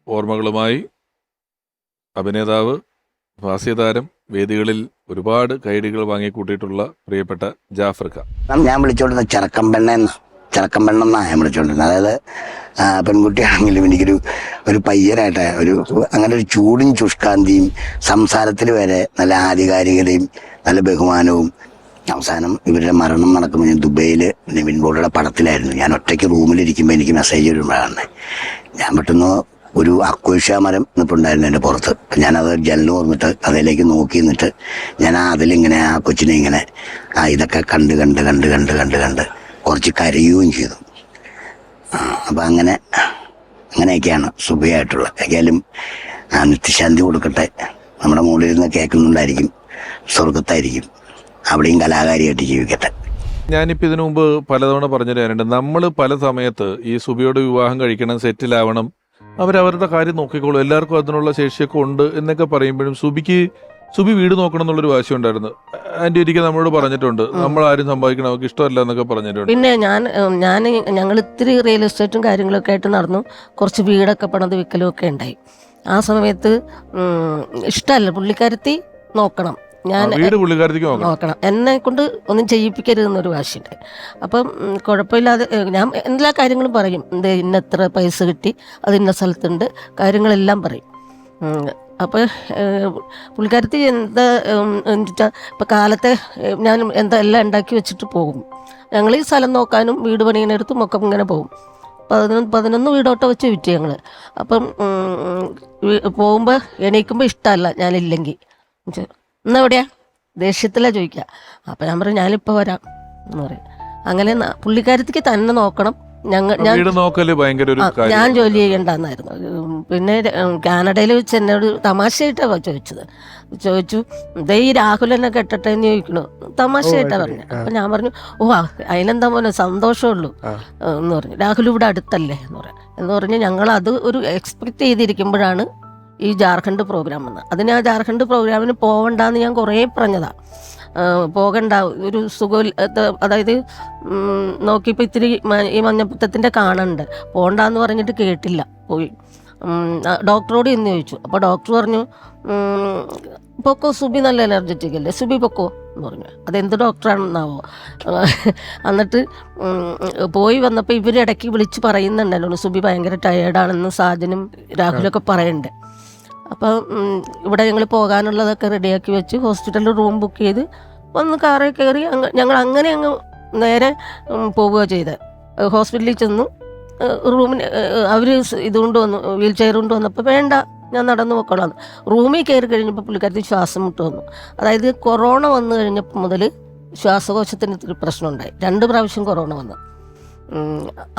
ഓർമ്മകളുമായി അഭിനേതാവ്, ഹാസ്യതാരം, വേദികളിൽ ഒരുപാട് കൈഡികൾ വാങ്ങിക്കൂട്ടിയിട്ടുള്ള പ്രിയപ്പെട്ട ജാഫർ ഖാൻ. ഞാൻ വിളിച്ചോണ്ടിരുന്ന ചെറുക്കമ്പെണ്ണെന്നാണ് ഞാൻ വിളിച്ചോണ്ടിരുന്നത്. അതായത് പെൺകുട്ടിയാണെങ്കിലും എനിക്കൊരു പയ്യനായിട്ട് അങ്ങനെ ഒരു ചൂടും ശുഷ്കാന്തിയും, സംസാരത്തിൽ വരെ നല്ല ആധികാരികതയും നല്ല ബഹുമാനവും. അവസാനം ഇവരുടെ മരണം നടക്കുമ്പോൾ ഞാൻ ദുബൈയിൽ നിവിൻ പോളിയുടെ പടത്തിലായിരുന്നു. ഞാൻ ഒറ്റയ്ക്ക് റൂമിലിരിക്കുമ്പോൾ എനിക്ക് മെസ്സേജ് വരുമ്പോഴാണ് ഞാൻ പെട്ടെന്ന് ഒരു അക്വേഷ്യ മരം നിൽപ്പുണ്ടായിരുന്നു എൻ്റെ പുറത്ത്. ഞാനത് ജനൽ തുറന്നിട്ട് അതിലേക്ക് നോക്കി നിന്നിട്ട് ഞാൻ അതിലിങ്ങനെ ആ കൊച്ചിനെ ഇങ്ങനെ ഇതൊക്കെ കണ്ട് കുറച്ച് കരയുകയും ചെയ്തു. അപ്പം അങ്ങനെയൊക്കെയാണ് സുബിയായിട്ടുള്ള. ഏതായാലും നിത്യശാന്തി കൊടുക്കട്ടെ. നമ്മുടെ മുകളിലിരുന്ന് കേൾക്കുന്നുണ്ടായിരിക്കും, സ്വർഗത്തായിരിക്കും, അവിടെയും കലാകാരിയായിട്ട് ജീവിക്കട്ടെ. ഞാനിപ്പോൾ ഇതിനു മുമ്പ് പലതവണ പറഞ്ഞു തരാനുണ്ട്, നമ്മൾ പല സമയത്ത് ഈ സുബിയോട് വിവാഹം കഴിക്കണം, സെറ്റിലാവണം, അവരവരുടെ കാര്യം നോക്കിക്കോളും, എല്ലാവർക്കും അതിനുള്ള ശേഷിയൊക്കെ ഉണ്ട് എന്നൊക്കെ പറയുമ്പോഴും സുബി വീട് നോക്കണം എന്നുള്ളൊരു വാശി ഉണ്ടായിരുന്നു. ആന്റി ഒരിക്കൽ നമ്മളോട് പറഞ്ഞിട്ടുണ്ട്, നമ്മൾ ആരും സമ്പാദിക്കണം അവർക്ക് ഇഷ്ടമല്ല എന്നൊക്കെ പറഞ്ഞിട്ടുണ്ട്. പിന്നെ ഞങ്ങൾ ഇത്തിരി റിയൽ എസ്റ്റേറ്റും കാര്യങ്ങളൊക്കെ ആയിട്ട് നടന്നു. കുറച്ച് വീടൊക്കെ പണിത് വിൽക്കലും ഒക്കെ ഉണ്ടായി. ആ സമയത്ത് ഇഷ്ടമല്ല, പുള്ളിക്കാരത്തി നോക്കണം, ഞാൻ നോക്കണം, എന്നെ കൊണ്ട് ഒന്നും ചെയ്യിപ്പിക്കരുതെന്നൊരു വാശിയുണ്ട്. അപ്പം കുഴപ്പമില്ലാതെ ഞാൻ എല്ലാ കാര്യങ്ങളും പറയും. ഇന്ന എത്ര പൈസ കിട്ടി, അത് ഇന്ന സ്ഥലത്തുണ്ട്, കാര്യങ്ങളെല്ലാം പറയും. അപ്പോൾ പുള്ളിക്കാരത്തി എന്താ വെച്ചാൽ ഇപ്പം കാലത്തെ ഞാൻ എല്ലാം ഉണ്ടാക്കി വെച്ചിട്ട് പോകും. ഞങ്ങൾ ഈ സ്ഥലം നോക്കാനും വീട് പണിയിനടുത്തും ഒക്കെ ഇങ്ങനെ പോകും. 11 വീടോട്ടം വെച്ച് വിറ്റ് ഞങ്ങൾ. അപ്പം പോകുമ്പോൾ എണീക്കുമ്പോൾ ഇഷ്ടമല്ല ഞാനില്ലെങ്കിൽ. ഇന്നെവിടെയാ ദേഷ്യത്തിലാണ് ചോദിക്കുക. അപ്പം ഞാൻ പറയും ഞാനിപ്പോൾ വരാം എന്ന് പറയും. അങ്ങനെ പുള്ളിക്കാരത്തിക്ക് തന്നെ നോക്കണം, ഞാൻ ജോലി ചെയ്യണ്ടെന്നായിരുന്നു. പിന്നെ കാനഡയിൽ വെച്ച് എന്നോട് തമാശയായിട്ടാണ് ചോദിച്ചു ദേ ഈ രാഹുലെന്നെ കെട്ടട്ടെ എന്ന് ചോദിക്കണു, തമാശയായിട്ടാണ് പറഞ്ഞു. അപ്പം ഞാൻ പറഞ്ഞു അതിനെന്താ മോനെ സന്തോഷമുള്ളൂ എന്ന് പറഞ്ഞു. രാഹുൽ ഇവിടെ അടുത്തല്ലേ എന്ന് പറഞ്ഞ് ഞങ്ങൾ അത് ഒരു എക്സ്പെക്ട് ചെയ്തിരിക്കുമ്പോഴാണ് ഈ ജാർഖണ്ഡ് പ്രോഗ്രാം വന്നത്. അതിന് ആ ജാർഖണ്ഡ് പ്രോഗ്രാമിന് പോകണ്ടെന്ന് ഞാൻ കുറേ പറഞ്ഞതാണ്. പോകണ്ട, ഒരു സുഖമില്ലാത്ത, അതായത് നോക്കിയപ്പോൾ ഇത്തിരി ഈ മഞ്ഞപ്പിത്തത്തിൻ്റെ കാണുന്നുണ്ട്, പോകണ്ടെന്ന് പറഞ്ഞിട്ട് കേട്ടില്ല, പോയി. ഡോക്ടറോട് ഇന്ന് ചോദിച്ചു. അപ്പോൾ ഡോക്ടർ പറഞ്ഞു പൊക്കോ, സുബി നല്ല എനർജറ്റിക് അല്ലേ, സുബി പൊക്കോ എന്ന് പറഞ്ഞു. അതെന്ത് ഡോക്ടറാണെന്നാവോ. എന്നിട്ട് പോയി വന്നപ്പോൾ ഇവരിടയ്ക്ക് വിളിച്ച് പറയുന്നുണ്ടല്ലോ സുബി ഭയങ്കര ടയേർഡാണെന്ന് സാജനും രാഹുലൊക്കെ പറയുന്നുണ്ട്. അപ്പം ഇവിടെ ഞങ്ങൾ പോകാനുള്ളതൊക്കെ റെഡിയാക്കി വെച്ച് ഹോസ്പിറ്റലിൽ റൂം ബുക്ക് ചെയ്ത് വന്ന് കാറിൽ കയറി ഞങ്ങൾ അങ്ങനെ അങ്ങ് നേരെ പോവുക ചെയ്തത്. ഹോസ്പിറ്റലിൽ ചെന്നു, റൂമിന് അവർ ഇതുകൊണ്ട് വന്നു, വീൽ ചെയർ കൊണ്ട് വന്നപ്പോൾ വേണ്ട ഞാൻ നടന്നു പോയിക്കോളാം. റൂമിൽ കയറി കഴിഞ്ഞപ്പോൾ പുള്ളിക്കാരത്തി ശ്വാസം മുട്ട് വന്നു. അതായത് കൊറോണ വന്നു കഴിഞ്ഞപ്പോൾ മുതൽ ശ്വാസകോശത്തിന് ഇത്തിരി പ്രശ്നമുണ്ടായി. 2 പ്രാവശ്യം കൊറോണ വന്നു.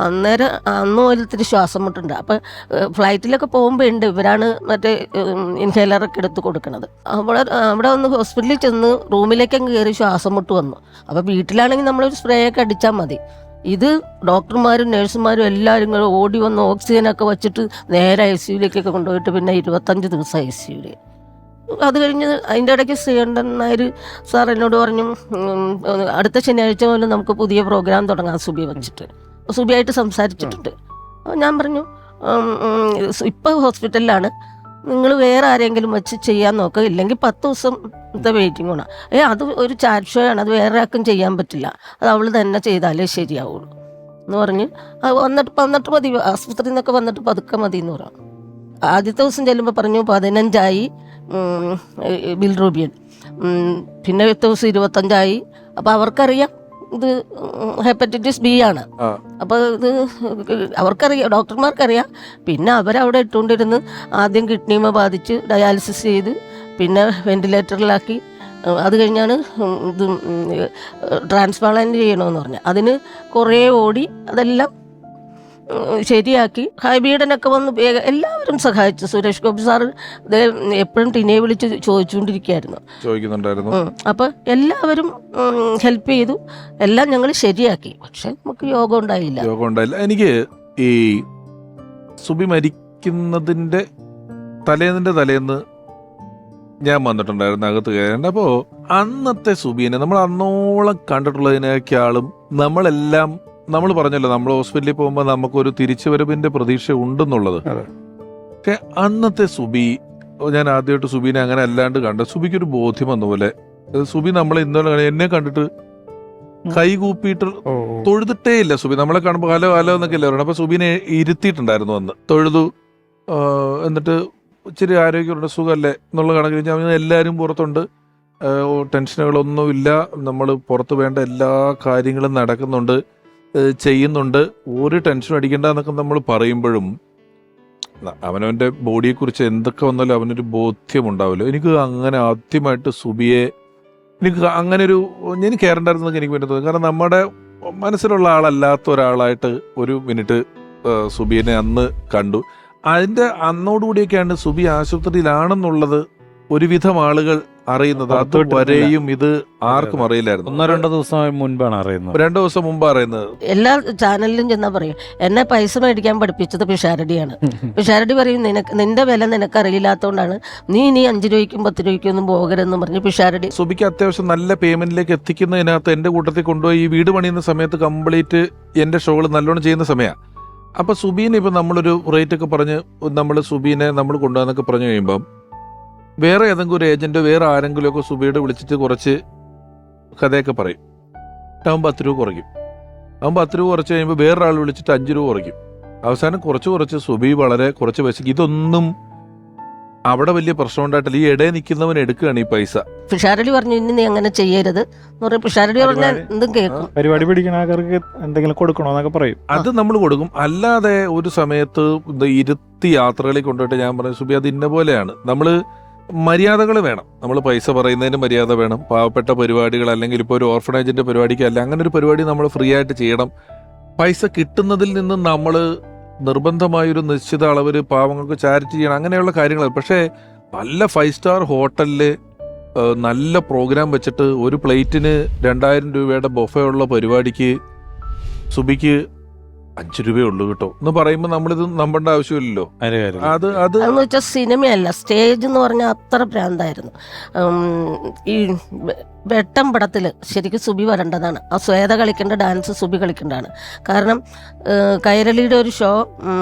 അന്നും ഒരിത്തിരി ശ്വാസം മുട്ടുണ്ട്. അപ്പം ഫ്ലൈറ്റിലൊക്കെ പോകുമ്പോൾ ഉണ്ട്, ഇവരാണ് മറ്റേ ഇൻഹേലറൊക്കെ എടുത്ത് കൊടുക്കണത്. അവിടെ വന്ന് ഹോസ്പിറ്റലിൽ ചെന്ന് റൂമിലേക്കങ്ങ് കയറി ശ്വാസം മുട്ട് വന്നു. അപ്പോൾ വീട്ടിലാണെങ്കിൽ നമ്മളൊരു സ്പ്രേ ഒക്കെ അടിച്ചാൽ മതി. ഇത് ഡോക്ടർമാരും നേഴ്സുമാരും എല്ലാവരും കൂടെ ഓടി വന്ന് ഓക്സിജനൊക്കെ വെച്ചിട്ട് നേരെ ICUവിലേക്കൊക്കെ കൊണ്ടുപോയിട്ട് പിന്നെ 25 ദിവസം ICUവിൽ. അത് കഴിഞ്ഞ് അതിൻ്റെ ഇടയ്ക്ക് ശ്രീകണ്ഠൻ നായർ സാർ എന്നോട് പറഞ്ഞു അടുത്ത ശനിയാഴ്ച മുതൽ നമുക്ക് പുതിയ പ്രോഗ്രാം തുടങ്ങാം സുബിയെ വെച്ചിട്ട്. സുബിയായിട്ട് സംസാരിച്ചിട്ടുണ്ട്. ഞാൻ പറഞ്ഞു ഇപ്പോൾ ഹോസ്പിറ്റലിലാണ്, നിങ്ങൾ വേറെ ആരെങ്കിലും വെച്ച് ചെയ്യാൻ നോക്കുക, ഇല്ലെങ്കിൽ 10 ദിവസത്തെ വെയിറ്റിംഗ് ആണ്. അത് ഒരു ചാറ്റ് ഷോ ആണ്, അത് വേറെ ആർക്കും ചെയ്യാൻ പറ്റില്ല, അത് അവൾ തന്നെ ചെയ്താലേ ശരിയാവുള്ളൂ എന്ന് പറഞ്ഞ് വന്നിട്ട് മതി, ആസ്പത്രിയിൽ നിന്നൊക്കെ വന്നിട്ട് പതുക്കെ മതി എന്ന് പറഞ്ഞു. ആദ്യത്തെ ദിവസം ചെല്ലുമ്പോൾ പറഞ്ഞു 15 ബിൽറൂബിയൻ, പിന്നെ ദിവസം 25. അപ്പോൾ അവർക്കറിയാം ഇത് ഹെപ്പറ്റൈറ്റിസ് ബി ആണ്. അപ്പോൾ ഇത് അവർക്കറിയാം, ഡോക്ടർമാർക്കറിയാം. പിന്നെ അവരവിടെ ഇട്ടുകൊണ്ടിരുന്ന് ആദ്യം കിഡ്നിമ ബാധിച്ച് ഡയാലിസിസ് ചെയ്ത് പിന്നെ വെന്റിലേറ്ററിലാക്കി. അത് കഴിഞ്ഞാണ് ഇത് ട്രാൻസ്പ്ലാന്റ് ചെയ്യണമെന്ന് പറഞ്ഞു. അതിന് കുറേ ഓടി അതെല്ലാം ശരിയാക്കി. ഹൈബീഡനൊക്കെ വന്ന് എല്ലാവരും സഹായിച്ചു. സുരേഷ് ഗോപി സാറ് എപ്പോഴും ടിനെ വിളിച്ച് ചോദിക്കുന്നുണ്ടായിരുന്നു. അപ്പോൾ എല്ലാവരും ഹെൽപ്പ് ചെയ്തു, എല്ലാം ഞങ്ങൾ ശരിയാക്കി. പക്ഷെ നമുക്ക് യോഗം ഉണ്ടായില്ല. എനിക്ക് ഈ സുബി മരിക്കുന്നതിന്റെ തലേന്ന് ഞാൻ വന്നിട്ടുണ്ടായിരുന്നു അകത്ത് കയറാൻ. അപ്പോൾ അന്നത്തെ സുബീനെ നമ്മൾ അന്നോളം കണ്ടിട്ടുള്ളതിനേക്കാളും നമ്മൾ പറഞ്ഞല്ലോ, നമ്മൾ ഹോസ്പിറ്റലിൽ പോകുമ്പോൾ നമുക്കൊരു തിരിച്ചുവരവിന്റെ പ്രതീക്ഷ ഉണ്ടെന്നുള്ളത്. പക്ഷെ അന്നത്തെ സുബി, ഞാൻ ആദ്യമായിട്ട് സുബീനെ അങ്ങനെ അല്ലാണ്ട് കണ്ട സുബിക്കൊരു ബോധ്യം വന്നപോലെ. സുബി നമ്മളെ ഇന്നലെ എന്നെ കണ്ടിട്ട് കൈകൂപ്പിയിട്ട് തൊഴുതിട്ടേ ഇല്ല. സുബി നമ്മളെ കാണുമ്പോൾ ഹലോ എന്നൊക്കെ അല്ലേ പറയണം. അപ്പൊ സുബീനെ ഇരുത്തിയിട്ടുണ്ടായിരുന്നു അന്ന്, തൊഴുതു. എന്നിട്ട് ഇച്ചിരി ആരോഗ്യമുണ്ട്, സുഖമല്ലേ എന്നുള്ള കണക്കിൽ ഞാൻ എല്ലാവരും പുറത്തുണ്ട്, ടെൻഷനുകളൊന്നുമില്ല, നമ്മൾ പുറത്ത് വേണ്ട എല്ലാ കാര്യങ്ങളും നടക്കുന്നുണ്ട്, ചെയ്യുന്നുണ്ട്, ഒരു ടെൻഷനും അടിക്കണ്ട എന്നൊക്കെ നമ്മൾ പറയുമ്പോഴും അവനവൻ്റെ ബോഡിയെക്കുറിച്ച് എന്തൊക്കെ വന്നാലും അവനൊരു ബോധ്യമുണ്ടാവില്ല. എനിക്ക് അങ്ങനെ ആദ്യമായിട്ട് സുബിയെ എനിക്ക് കെയർ ഉണ്ടായിരുന്നതൊക്കെ എനിക്ക് വേണ്ടി തോന്നി. കാരണം നമ്മുടെ മനസ്സിലുള്ള ആളല്ലാത്ത ഒരാളായിട്ട് ഒരു മിനിറ്റ് സുബിയെ അന്ന് കണ്ടു. അതിൻ്റെ അന്നോടുകൂടിയൊക്കെയാണ് സുബി ആശുപത്രിയിലാണെന്നുള്ളത് ഒരുവിധം ആളുകൾ അറിയുന്നത്. അതുവരെയും ഇത് ആർക്കും അറിയില്ലായിരുന്നു. 1-2 ദിവസം മുൻപാണ് അറിയുന്നത്. 2 ദിവസം മുമ്പ് അറിയുന്നത്. എല്ലാ ചാനലിലും ചെന്നാ പറയും എന്നെ പൈസ മേടിക്കാൻ പഠിപ്പിച്ചത് പിഷാരടിയാണ്. പിഷാരടി പറയും നിന്റെ വില നിനക്ക് അറിയില്ലാത്തതുകൊണ്ടാണ് നീ ഇനി 5 രൂപയ്ക്കും 10 രൂപയ്ക്കും ഒന്നും പോകരുതെന്ന് പറഞ്ഞ് പിഷാരടി. സുബിക്ക് അത്യാവശ്യം നല്ല പേയ്മെന്റിലേക്ക് എത്തിക്കുന്നതിനകത്ത് എന്റെ കൂട്ടത്തിൽ കൊണ്ടുപോയി ഈ വീട് പണിയുന്ന സമയത്ത് കംപ്ലീറ്റ് എന്റെ ഷോകൾ നല്ലോണം ചെയ്യുന്ന സമയമാണ്. അപ്പൊ സുബീനെ ഇപ്പൊ നമ്മളൊരു റേറ്റ് ഒക്കെ പറഞ്ഞ് നമ്മൾ സുബീനെ നമ്മൾ കൊണ്ടുപോകാന്നൊക്കെ പറഞ്ഞു കഴിയുമ്പം വേറെ ഏതെങ്കിലും ഒരു ഏജന്റ് വേറെ ആരെങ്കിലും ഒക്കെ സുബിയുടെ വിളിച്ചിട്ട് കുറച്ച് കഥയൊക്കെ പറയും. അവൻ 10 രൂപ കുറയ്ക്കും. അവൻ 10 രൂപ കുറച്ച് കഴിയുമ്പോൾ വേറൊരാൾ വിളിച്ചിട്ട് 5 രൂപ കുറയ്ക്കും. അവസാനം കുറച്ച് സുബി വളരെ കുറച്ച് പൈസക്ക്. ഇതൊന്നും അവിടെ വലിയ പ്രശ്നം ഉണ്ടായിട്ടില്ല. ഈ ഇടയിൽ നിൽക്കുന്നവൻ എടുക്കുകയാണ് ഈ പൈസ. പിഷാരടി പറഞ്ഞു ഇനി നീ അങ്ങനെ ചെയ്യരുത് എന്ന് പറയും. പിഷാരടി പറഞ്ഞാൽ എന്തും കേൾക്കും. പരിപാടി പിടിക്കണ ആൾക്കാർക്ക് എന്തെങ്കിലും കൊടുക്കണോന്നൊക്കെ പറയും. അത് നമ്മൾ കൊടുക്കും. അല്ലാതെ ഒരു സമയത്ത് ഇരുത്തി യാത്രകളിൽ കൊണ്ടുപോയിട്ട് ഞാൻ പറഞ്ഞു സുബി അത് ഇന്ന പോലെയാണ്. നമ്മള് മര്യാദകൾ വേണം. നമ്മൾ പൈസ പറയുന്നതിന് മര്യാദ വേണം. പാവപ്പെട്ട പരിപാടികൾ അല്ലെങ്കിൽ ഇപ്പോൾ ഒരു ഓർഫനേജിന്റെ പരിപാടിക്ക് അല്ല, അങ്ങനെ ഒരു പരിപാടി നമ്മൾ ഫ്രീ ആയിട്ട് ചെയ്യണം. പൈസ കിട്ടുന്നതിൽ നിന്ന് നമ്മൾ നിർബന്ധമായൊരു നിശ്ചിത അളവിൽ പാവങ്ങൾക്ക് ചാരിറ്റി ചെയ്യണം, അങ്ങനെയുള്ള കാര്യങ്ങൾ. പക്ഷേ നല്ല 5 സ്റ്റാർ ഹോട്ടലില് നല്ല പ്രോഗ്രാം വെച്ചിട്ട് ഒരു പ്ലേറ്റിന് 2000 രൂപയുടെ ബൊഫേ ഉള്ള പരിപാടിക്ക് സുബിക്ക് 5 രൂപയേ ഉള്ളൂ കേട്ടോ എന്ന് പറയുമ്പോൾ നമ്മളിത് നമ്പേണ്ട ആവശ്യമില്ലല്ലോ. അതെന്ന് വെച്ചാൽ സിനിമയല്ല, സ്റ്റേജ് എന്ന് പറഞ്ഞാൽ അത്ര ഭ്രാന്തായിരുന്നു. ഈ വെട്ടം പടത്തിൽ ശരിക്കും സുബി വരേണ്ടതാണ്. ആ ശ്വേത കളിക്കേണ്ട ഡാൻസ് സുബി കളിക്കേണ്ടതാണ്. കാരണം കൈരളിയുടെ ഒരു ഷോ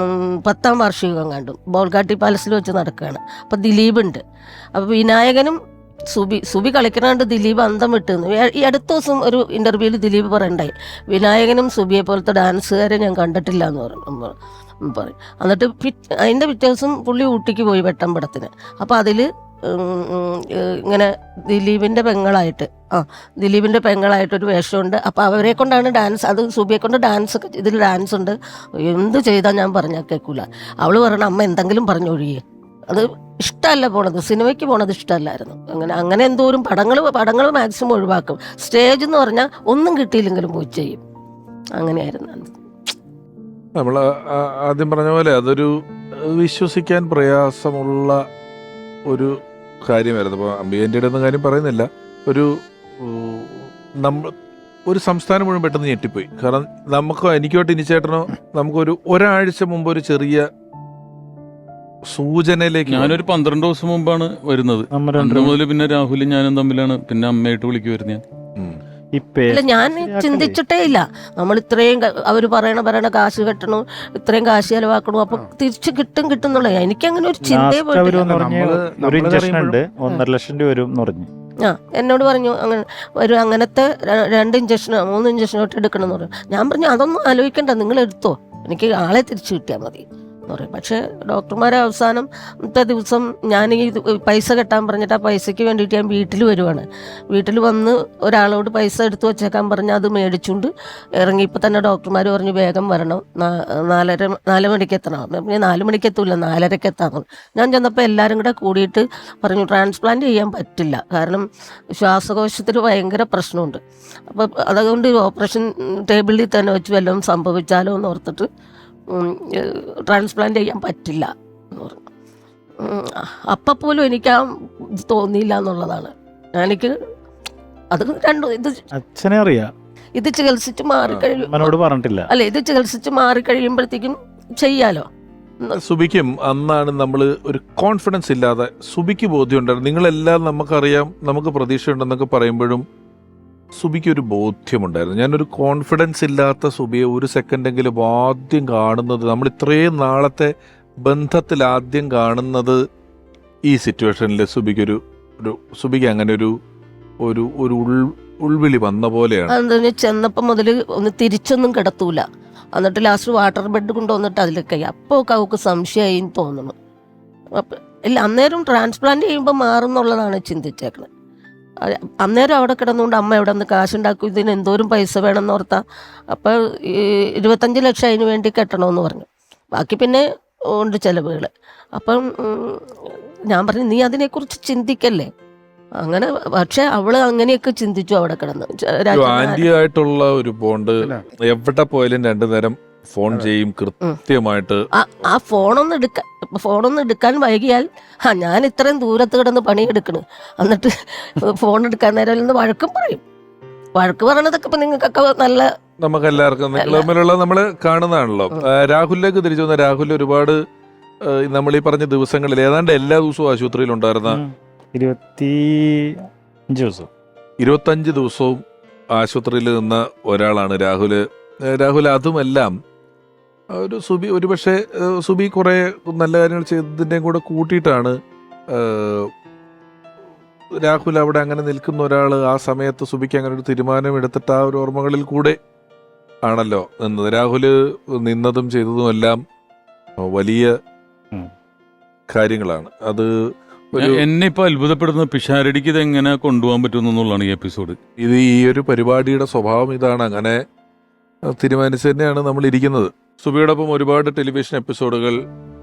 10ാം വാർഷികം കണ്ടു ബോൾഗാട്ടി പാലസിൽ വെച്ച് നടക്കുകയാണ്. അപ്പോൾ ദിലീപ് ഉണ്ട്. അപ്പോൾ വിനായകനും സുബി കളിക്കണാണ്ട് ദിലീപ് അന്തം വിട്ടുന്നു. ഈ അടുത്ത ദിവസം ഒരു ഇന്റർവ്യൂവിൽ ദിലീപ് പറയണ്ടായി വിനായകനും സുബിയെ പോലത്തെ ഡാൻസുകാരെ ഞാൻ കണ്ടിട്ടില്ല എന്ന് പറയും. എന്നിട്ട് അതിൻ്റെ പിറ്റേ ദിവസം പുള്ളി ഊട്ടിക്ക് പോയി വെട്ടം പടത്തിന്. അപ്പോൾ അതിൽ ഇങ്ങനെ ദിലീപിൻ്റെ പെങ്ങളായിട്ടൊരു വേഷമുണ്ട്. അപ്പോൾ അവരെ കൊണ്ടാണ് ഡാൻസ്, അത് സുബിയെ കൊണ്ട് ഡാൻസ് ഒക്കെ ഇതിൽ ഡാൻസ് ഉണ്ട്. എന്ത് ചെയ്താൽ ഞാൻ പറഞ്ഞാൽ കേൾക്കൂല. അവൾ പറയണം അമ്മ എന്തെങ്കിലും പറഞ്ഞൊഴിയേ. അത് ഇഷ്ടമല്ല പോണത്, സിനിമയ്ക്ക് പോണത് ഇഷ്ടമല്ലായിരുന്നു. അങ്ങനെ എന്തോരം പടങ്ങൾ മാക്സിമം ഒഴിവാക്കും. സ്റ്റേജ് എന്ന് പറഞ്ഞാൽ ഒന്നും കിട്ടിയില്ലെങ്കിലും പോയി ചെയ്യും. അങ്ങനെയായിരുന്നു. നമ്മൾ ആദ്യം പറഞ്ഞ പോലെ അതൊരു വിശ്വസിക്കാൻ പ്രയാസമുള്ള ഒരു കാര്യമായിരുന്നു. ഇപ്പോൾ അംബികൻ്റെ ഒന്നും കാര്യം പറയുന്നില്ല. ഒരു സംസ്ഥാനം മുഴുവൻ പെട്ടെന്ന് ഞെട്ടിപ്പോയി. കാരണം എനിക്കോട്ട് ഇനിച്ചേട്ടനോ നമുക്കൊരു ഒരാഴ്ച മുമ്പ് ഒരു ചെറിയ സൂചനയിലേക്ക് ഞാനൊരു 12 ദിവസം മുമ്പാണ് വരുന്നത്. അന്ന് മുതൽ പിന്നെ രാഹുലും ഞാനും തമ്മിലാണ് പിന്നെ അമ്മയായിട്ട് വിളിക്കുമായിരുന്നു ഞാൻ. ഇല്ല, ഞാൻ ചിന്തിച്ചിട്ടേ ഇല്ല. നമ്മൾ ഇത്രയും അവർ പറയണ കാശ് കെട്ടണു, ഇത്രയും കാശ് ചെലവാക്കണു, അപ്പൊ തിരിച്ച് കിട്ടും എന്നുള്ള എനിക്കങ്ങനെ ഒരു ചിന്തയെ പോയിട്ടില്ല. ഒരു ഇഞ്ചക്ഷൻ ഉണ്ട് 1.5 ലക്ഷം രൂപ വരും എന്ന് പറഞ്ഞു. എന്നോട് പറഞ്ഞു അങ്ങനെ ഒരു അങ്ങനത്തെ 2 ഇഞ്ചക്ഷനോ 3 ഇഞ്ചക്ഷനോ തൊട്ട് എടുക്കണം എന്ന് പറഞ്ഞു. ഞാൻ പറഞ്ഞു അതൊന്നും ആലോചിക്കണ്ട, നിങ്ങൾ എടുത്തോ, എനിക്ക് ആളെ തിരിച്ചു കിട്ടിയാൽ മതി എന്ന് പറയും. പക്ഷേ ഡോക്ടർമാരെ അവസാനത്തെ ദിവസം ഞാൻ ഈ പൈസ കെട്ടാൻ പറഞ്ഞിട്ട് ആ പൈസയ്ക്ക് വേണ്ടിയിട്ട് ഞാൻ വീട്ടിൽ വരുവാണ്. വീട്ടിൽ വന്ന് ഒരാളോട് പൈസ എടുത്തു വച്ചേക്കാൻ പറഞ്ഞാൽ അത് മേടിച്ചുകൊണ്ട് ഇറങ്ങിയപ്പോൾ തന്നെ ഡോക്ടർമാർ പറഞ്ഞു വേഗം വരണം, 4 മണിക്ക് എത്തണം. ഞാൻ 4 മണിക്ക് എത്തൂല, 4:30 എത്താമെന്ന്. ഞാൻ ചെന്നപ്പോൾ എല്ലാവരും കൂടെ കൂടിയിട്ട് പറഞ്ഞു ട്രാൻസ്പ്ലാന്റ് ചെയ്യാൻ പറ്റില്ല, കാരണം ശ്വാസകോശത്തിൽ ഭയങ്കര പ്രശ്നമുണ്ട്. അപ്പോൾ അതുകൊണ്ട് ഓപ്പറേഷൻ ടേബിളിൽ തന്നെ വെച്ച് വല്ലതും സംഭവിച്ചാലോ എന്ന് ഓർത്തിട്ട് ട്രാൻസ്പ്ലാന്റ് ചെയ്യാൻ പറ്റില്ല എന്ന് പറഞ്ഞു. അപ്പം പോലും എനിക്ക് ആ ഇത് തോന്നിയില്ല എന്നുള്ളതാണ്. എനിക്ക് അത് ഇത് അച്ഛനെ അറിയാം, ഇത് ചികിത്സിച്ച് മനോട് പറഞ്ഞിട്ടില്ല. അല്ലെ, ഇത് ചികിത്സിച്ച് മാറിക്കഴിയുമ്പോഴത്തേക്കും ചെയ്യാലോ. സുബിക്കും അന്നാണ് നമ്മൾ ഒരു കോൺഫിഡൻസ് ഇല്ലാതെ, സുബിക്ക് ബോധ്യമുണ്ടായിരുന്നു. നിങ്ങളെല്ലാം നമുക്കറിയാം, നമുക്ക് പ്രതീക്ഷയുണ്ടെന്നൊക്കെ പറയുമ്പോഴും സുബിക്ക് ഒരു ബോധ്യമുണ്ടായിരുന്നു. ഞാനൊരു കോൺഫിഡൻസ് ഇല്ലാത്ത സുബിയെ ഒരു സെക്കൻഡെങ്കിലും ആദ്യം കാണുന്നത്, നമ്മൾ ഇത്രയും നാളത്തെ ബന്ധത്തിൽ ആദ്യം കാണുന്നത് ഈ സിറ്റുവേഷനിൽ സുബിക്ക് അങ്ങനെ ഒരു ഉൾവിളി വന്ന പോലെയാണ്. എന്താ ചെന്നപ്പോൾ മുതൽ ഒന്ന് തിരിച്ചൊന്നും കിടത്തൂല, എന്നിട്ട് ലാസ്റ്റ് വാട്ടർ ബെഡ് കൊണ്ടുവന്നിട്ട് അതിലൊക്കെ അപ്പോൾ അവൾക്ക് സംശയമായി തോന്നുന്നു. അപ്പം ഇല്ല, അന്നേരം ട്രാൻസ്പ്ലാന്റ് ചെയ്യുമ്പോൾ മാറുന്നുള്ളതാണ് ചിന്തിച്ചേക്കുന്നത്. അന്നേരം അവിടെ കിടന്നുകൊണ്ട് അമ്മ എവിടെ നിന്ന് കാശുണ്ടാക്കും, ഇതിന് എന്തോരം പൈസ വേണമെന്ന് ഓർത്താ. അപ്പോൾ 25 ലക്ഷം അതിന് വേണ്ടി കെട്ടണമെന്ന് പറഞ്ഞു, ബാക്കി പിന്നെ ഉണ്ട് ചിലവുകൾ. അപ്പം ഞാൻ പറഞ്ഞു നീ അതിനെക്കുറിച്ച് ചിന്തിക്കല്ലേ അങ്ങനെ. പക്ഷെ അവള് അങ്ങനെയൊക്കെ ചിന്തിച്ചു അവിടെ കിടന്ന്. ആന്റി ആയിട്ടുള്ള ഒരു ബോണ്ട് എവിടെ പോയാലും 2 നേരം ഫോൺ ചെയ്യും കൃത്യമായിട്ട്. ആ ഫോണൊന്നും എടുക്കാൻ വൈകിയാൽ ഞാൻ ഇത്രയും ദൂരത്ത് കിടന്ന് പണിയെടുക്കണ്, എന്നിട്ട് ഫോൺ എടുക്കാൻ നേരം വഴക്കും പറയും. വഴക്ക് പറയണതൊക്കെ ഇപ്പൊ നിങ്ങൾക്കൊക്കെ നല്ല, നമുക്ക് എല്ലാവർക്കും തമ്മിലുള്ള നമ്മള് കാണുന്നതാണല്ലോ. രാഹുലിലേക്ക് തിരിച്ചു വന്ന രാഹുൽ ഒരുപാട് നമ്മൾ ഈ പറഞ്ഞ ദിവസങ്ങളിൽ ഏതാണ്ട് എല്ലാ ദിവസവും ആശുപത്രിയിൽ ഉണ്ടായിരുന്ന 25 ദിവസവും ആശുപത്രിയിൽ നിന്ന ഒരാളാണ് രാഹുൽ. അതുമെല്ലാം ഒരു സുബി, ഒരുപക്ഷെ സുബി കുറെ നല്ല കാര്യങ്ങൾ ചെയ്തതിൻ്റെയും കൂടെ കൂട്ടിയിട്ടാണ് രാഹുൽ അവിടെ അങ്ങനെ നിൽക്കുന്ന ഒരാൾ ആ സമയത്ത് സുബിക്ക് അങ്ങനെ ഒരു തീരുമാനം എടുത്തിട്ട് ആ ഒരു ഓർമ്മകളിൽ കൂടെ ആണല്ലോ നിന്നത്. രാഹുൽ നിന്നതും ചെയ്തതും എല്ലാം വലിയ കാര്യങ്ങളാണ്. അത് എന്നെ ഇപ്പൊ അത്ഭുതപ്പെടുന്ന പിഷാരടിക്ക് ഇത് എങ്ങനെ കൊണ്ടുപോകാൻ പറ്റുമെന്നുള്ളതാണ് ഈ എപ്പിസോഡ്. ഇത് ഈ ഒരു പരിപാടിയുടെ സ്വഭാവം ഇതാണ്, അങ്ങനെ തീരുമാനിച്ചു തന്നെയാണ് നമ്മൾ ഇരിക്കുന്നത്. സുബിയോടൊപ്പം ഒരുപാട് ടെലിവിഷൻ എപ്പിസോഡുകൾ,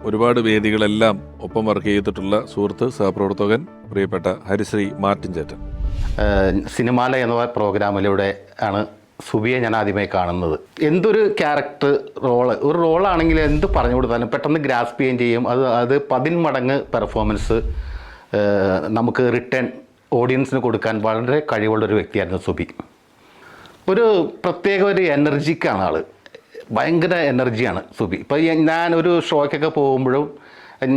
ഒരുപാട് വേദികളെല്ലാം ഒപ്പം വർക്ക് ചെയ്തിട്ടുള്ള സുഹൃത്ത്, സഹപ്രവർത്തകൻ, പ്രിയപ്പെട്ട ഹരിശ്രീ മാർട്ടിൻ ചേട്ടൻ. സിനിമാല എന്ന പ്രോഗ്രാമിലൂടെ ആണ് സുബിയെ ഞാൻ ആദ്യമായി കാണുന്നത്. എന്തൊരു ക്യാരക്ടർ ഒരു റോളാണെങ്കിൽ എന്ത് പറഞ്ഞു കൊടുത്താലും പെട്ടെന്ന് ഗ്രാസ്പ് ചെയ്യുകയും ചെയ്യും. അത് 10 മടങ്ങ് പെർഫോമൻസ് നമുക്ക് റിട്ടേൺ ഓഡിയൻസിന് കൊടുക്കാൻ വളരെ കഴിവുള്ളൊരു വ്യക്തിയായിരുന്നു സുബി. ഒരു പ്രത്യേക ഒരു എനർജിക്കാണ് ആൾ, ഭയങ്കര എനർജിയാണ് സുബി. ഇപ്പോൾ ഞാനൊരു ഷോയ്ക്കൊക്കെ പോകുമ്പോഴും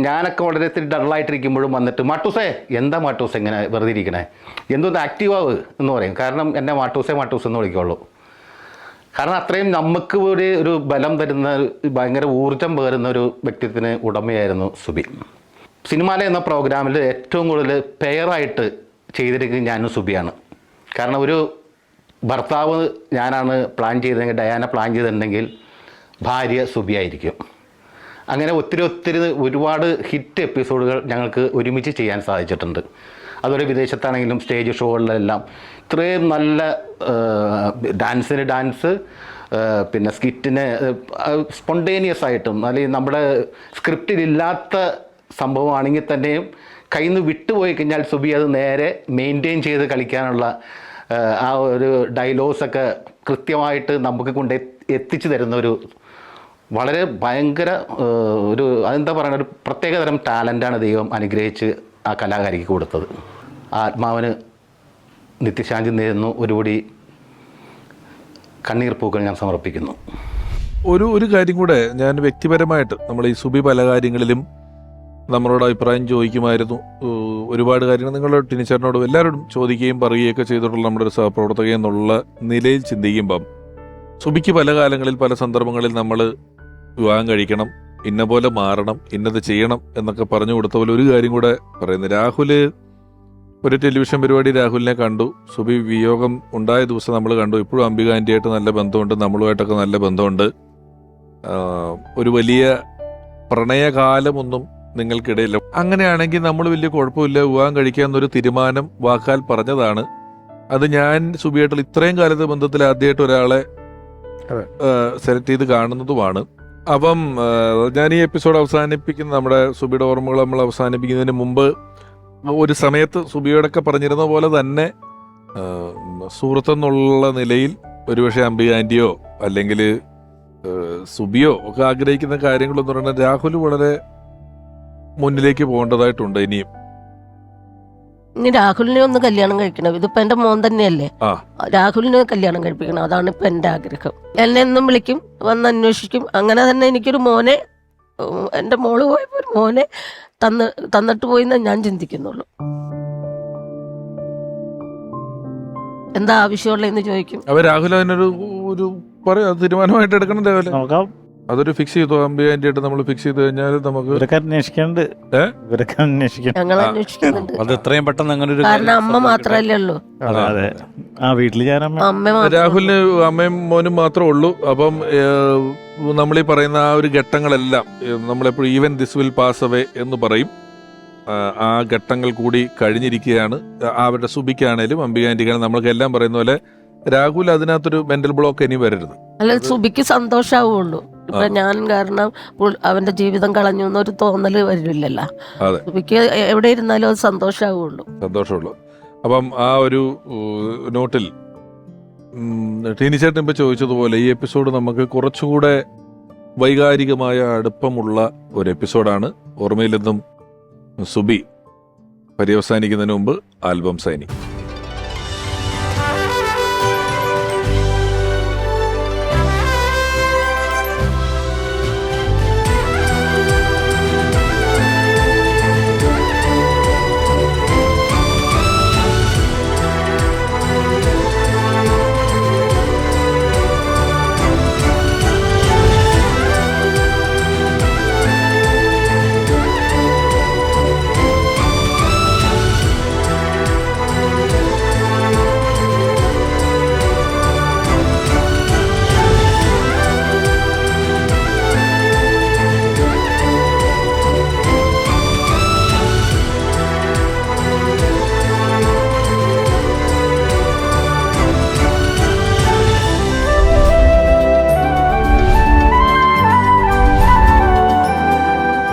ഞാനൊക്കെ വളരെ ഡള്ളായിട്ടിരിക്കുമ്പോഴും വന്നിട്ട് മാട്ടൂസേ എന്താ മാട്ടൂസ് ഇങ്ങനെ വെറുതെ ഇരിക്കണേ, എന്തൊന്ന് ആക്റ്റീവ് ആവ് എന്ന് പറയും. കാരണം എന്നെ മാട്ടൂസേ എന്ന് വിളിക്കുള്ളൂ. കാരണം അത്രയും നമുക്ക് ഒരു ബലം തരുന്ന, ഭയങ്കര ഊർജം പകരുന്ന ഒരു വ്യക്തിത്വത്തിന് ഉടമയായിരുന്നു സുബി. സിനിമാല എന്ന പ്രോഗ്രാമിൽ ഏറ്റവും കൂടുതൽ പെയറായിട്ട് ചെയ്തിരിക്കുന്നത് ഞാനും സുബിയാണ്. കാരണം ഒരു ഭർത്താവ് ഞാനാണ് പ്ലാൻ ചെയ്തതെങ്കിൽ, ഡയാന പ്ലാൻ ചെയ്തിട്ടുണ്ടെങ്കിൽ ഭാര്യ സുബി ആയിരിക്കും. അങ്ങനെ ഒത്തിരി ഒരുപാട് ഹിറ്റ് എപ്പിസോഡുകൾ ഞങ്ങൾക്ക് ഒരുമിച്ച് ചെയ്യാൻ സാധിച്ചിട്ടുണ്ട്. അതുപോലെ വിദേശത്താണെങ്കിലും സ്റ്റേജ് ഷോകളിലെല്ലാം ഇത്രയും നല്ല ഡാൻസിന് ഡാൻസ്, പിന്നെ സ്കിറ്റിന് സ്പോണ്ടേനിയസ് ആയിട്ടും, അല്ലെങ്കിൽ നമ്മുടെ സ്ക്രിപ്റ്റിലില്ലാത്ത സംഭവമാണെങ്കിൽ തന്നെയും കയ്യിൽ നിന്ന് വിട്ടുപോയി കഴിഞ്ഞാൽ സുബി അത് നേരെ മെയിൻറ്റെയിൻ ചെയ്ത് കളിക്കാനുള്ള ആ ഒരു ഡയലോഗ്സൊക്കെ കൃത്യമായിട്ട് നമുക്ക് കൊണ്ട് എത്തിച്ചു തരുന്ന ഒരു വളരെ ഭയങ്കര ഒരു അതെന്താ പറയുക, ഒരു പ്രത്യേകതരം ടാലൻ്റാണ് ദൈവം അനുഗ്രഹിച്ച് ആ കലാകാരിക്ക് കൊടുത്തത്. ആത്മാവിന് നിത്യശാന്തി നേരുന്നു. ഒരുപടി കണ്ണീർ പൂക്കൾ ഞാൻ സമർപ്പിക്കുന്നു. ഒരു കാര്യം കൂടെ ഞാൻ വ്യക്തിപരമായിട്ട്, നമ്മൾ ഈ സുബി പല കാര്യങ്ങളിലും നമ്മളോട് അഭിപ്രായം ചോദിക്കുമായിരുന്നു. ഒരുപാട് കാര്യങ്ങൾ നിങ്ങളോട് ടിനിച്ചേട്ടനോടും എല്ലാവരോടും ചോദിക്കുകയും പറയുകയൊക്കെ ചെയ്തിട്ടുള്ള നമ്മുടെ ഒരു സഹപ്രവർത്തക എന്നുള്ള നിലയിൽ ചിന്തിക്കുമ്പം സുബിക്ക് പല കാലങ്ങളിൽ പല സന്ദർഭങ്ങളിൽ നമ്മൾ വിവാഹം കഴിക്കണം, ഇന്ന പോലെ മാറണം, ഇന്നത് ചെയ്യണം എന്നൊക്കെ പറഞ്ഞു കൊടുത്ത പോലെ ഒരു കാര്യം കൂടെ പറയുന്നത്, രാഹുല് ഒരു ടെലിവിഷൻ പരിപാടി രാഹുലിനെ കണ്ടു. സുബി വിയോഗം ഉണ്ടായ ദിവസം നമ്മൾ കണ്ടു. ഇപ്പോഴും അംബിക ആൻറ്റിയായിട്ട് നല്ല ബന്ധമുണ്ട്, നമ്മളുമായിട്ടൊക്കെ നല്ല ബന്ധമുണ്ട്. ഒരു വലിയ പ്രണയകാലമൊന്നും നിങ്ങൾക്കിടയില്ല. അങ്ങനെയാണെങ്കിൽ നമ്മൾ വലിയ കുഴപ്പമില്ല, വിവാഹം കഴിക്കാമെന്നൊരു തീരുമാനം വാക്കാൽ പറഞ്ഞതാണ്. അത് ഞാൻ സുബിയായിട്ടുള്ള ഇത്രയും കാലത്തെ ബന്ധത്തിൽ ആദ്യമായിട്ട് ഒരാളെ സെലക്ട് ചെയ്ത് കാണുന്നതുമാണ്. അപ്പം ഞാൻ ഈ എപ്പിസോഡ് അവസാനിപ്പിക്കുന്ന നമ്മുടെ സുബിയുടെ ഓർമ്മകൾ നമ്മൾ അവസാനിപ്പിക്കുന്നതിന് മുമ്പ് ഒരു സമയത്ത് സുബിയോടൊക്കെ പറഞ്ഞിരുന്ന പോലെ തന്നെ സുഹൃത്തെന്നുള്ള നിലയിൽ ഒരുപക്ഷെ അംബിക ആൻറ്റിയോ അല്ലെങ്കിൽ സുബിയോ ഒക്കെ ആഗ്രഹിക്കുന്ന കാര്യങ്ങളെന്ന് പറഞ്ഞാൽ രാഹുൽ വളരെ മുന്നിലേക്ക് പോകേണ്ടതായിട്ടുണ്ട്. ഇനി രാഹുലിനെ ഒന്ന് കല്യാണം കഴിക്കണം. ഇതിപ്പോ എന്റെ മോൻ തന്നെയല്ലേ, രാഹുലിനെ കല്യാണം കഴിപ്പിക്കണം. അതാണ് ഇപ്പൊ എന്റെ ആഗ്രഹം. എന്നെ എന്നും വിളിക്കും, വന്ന് അന്വേഷിക്കും. അങ്ങനെ തന്നെ എനിക്കൊരു മോനെ, എന്റെ മോള് പോയപ്പോ ഒരു മോനെ തന്നിട്ട് പോയിന്ന് ഞാൻ ചിന്തിക്കുന്നുള്ളൂ. എന്താ ആവശ്യമുള്ളതെന്ന് ചോദിക്കും. അപ്പൊ രാഹുൽ അതിനൊരു പറയാ തീരുമാനമായിട്ട് എടുക്കണം. രാഹുൽ നോക്കാം, അതൊരു ഫിക്സ് ചെയ്തു. അംബിക ആൻറ്റിയായിട്ട് നമ്മൾ ഫിക്സ് ചെയ്ത് കഴിഞ്ഞാൽ നമുക്ക് ഇവരൊക്കെ അന്വേഷിക്കണ്ട്, ഇവരൊക്കെ അന്വേഷിക്കണം. ഞങ്ങൾ അന്വേഷിക്കുന്നുണ്ട്. അത് എത്രയും പെട്ടെന്ന് അങ്ങനെ ഒരു കാരണം അമ്മ മാത്രല്ലേ ഉള്ളൂ. അതെ, ആ വീട്ടില് ഞാൻ അമ്മ രാഹുലിന് അമ്മയും മോനും മാത്രമേ ഉള്ളൂ. അപ്പം നമ്മളീ പറയുന്ന ആ ഒരു ഘട്ടങ്ങളെല്ലാം നമ്മളെപ്പോഴും even this will pass away എന്ന് പറയും. ആ ഘട്ടങ്ങൾ കൂടി കഴിഞ്ഞിരിക്കുകയാണ്. അവരുടെ സുബിക്കാണേലും അംബിക ആൻറ്റിക്കാണേലും നമ്മൾക്കെല്ലാം പറയുന്ന പോലെ രാഹുൽ അതിനകത്തൊരു മെന്റൽ ബ്ലോക്ക് ഇനി വരരുത്. അല്ല, സുബിക്ക് സന്തോഷാവുള്ളൂ. ഇപ്പൊ ഞാൻ കാരണം അവന്റെ ജീവിതം കളഞ്ഞു എന്നൊരു തോന്നല് വരില്ലല്ലോ. സുബിക്ക് എവിടെ ഇരുന്നാലും അത് സന്തോഷമുള്ളൂ. അപ്പം ആ ഒരു നോട്ടിൽ ടീനിച്ചേട്ടൻ ഇപ്പൊ ചോദിച്ചതുപോലെ ഈ എപ്പിസോഡ് നമുക്ക് കുറച്ചുകൂടെ വൈകാരികമായ അടുപ്പമുള്ള ഒരു എപ്പിസോഡാണ്. ഓർമ്മയിൽ നിന്നും സുബി പര്യവസാനിക്കുന്നതിന് മുമ്പ് ആൽബം സൈനിങ്.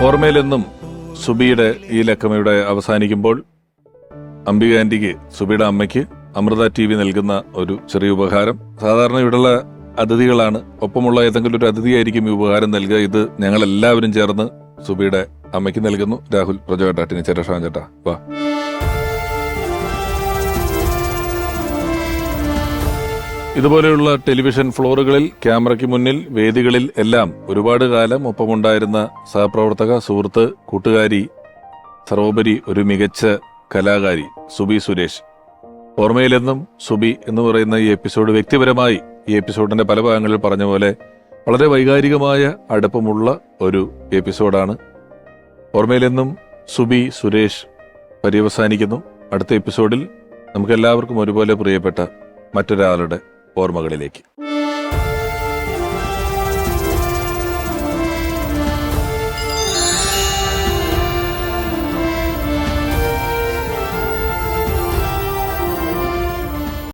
ഓർമ്മയിലെന്നും സുബിയുടെ ഈ ലക്കമയുടെ അവസാനിക്കുമ്പോൾ അംബിക ആൻറ്റിക്ക്, സുബിയുടെ അമ്മയ്ക്ക് അമൃത TV നൽകുന്ന ഒരു ചെറിയ ഉപഹാരം. സാധാരണ ഇവിടെയുള്ള അതിഥികളാണ്, ഒപ്പമുള്ള ഏതെങ്കിലും ഒരു അതിഥിയായിരിക്കും ഈ ഉപഹാരം നൽകുക. ഇത് ഞങ്ങളെല്ലാവരും ചേർന്ന് സുബിയുടെ അമ്മയ്ക്ക് നൽകുന്നു. രാഹുൽ, പ്രജോട്ടാ, ടിനിച്ചേട്ടാ, ഷാൻ ചേട്ടാ, വാ. ഇതുപോലെയുള്ള ടെലിവിഷൻ ഫ്ലോറുകളിൽ, ക്യാമറയ്ക്ക് മുന്നിൽ, വേദികളിൽ എല്ലാം ഒരുപാട് കാലം ഒപ്പമുണ്ടായിരുന്ന സഹപ്രവർത്തക, സുഹൃത്ത്, കൂട്ടുകാരി, സർവോപരി ഒരു മികച്ച കലാകാരി സുബി സുരേഷ്. ഓർമ്മയിലെന്നും സുബി എന്ന് പറയുന്ന ഈ എപ്പിസോഡ് വ്യക്തിപരമായി ഈ എപ്പിസോഡിന്റെ പല ഭാഗങ്ങളിൽ പറഞ്ഞ പോലെ വളരെ വൈകാരികമായ അടുപ്പമുള്ള ഒരു എപ്പിസോഡാണ്. ഓർമ്മയിലെന്നും സുബി സുരേഷ് പര്യവസാനിക്കുന്നു. അടുത്ത എപ്പിസോഡിൽ നമുക്കെല്ലാവർക്കും ഒരുപോലെ പ്രിയപ്പെട്ട മറ്റൊരാളുടെ ഓർമ്മകളിലേക്ക്.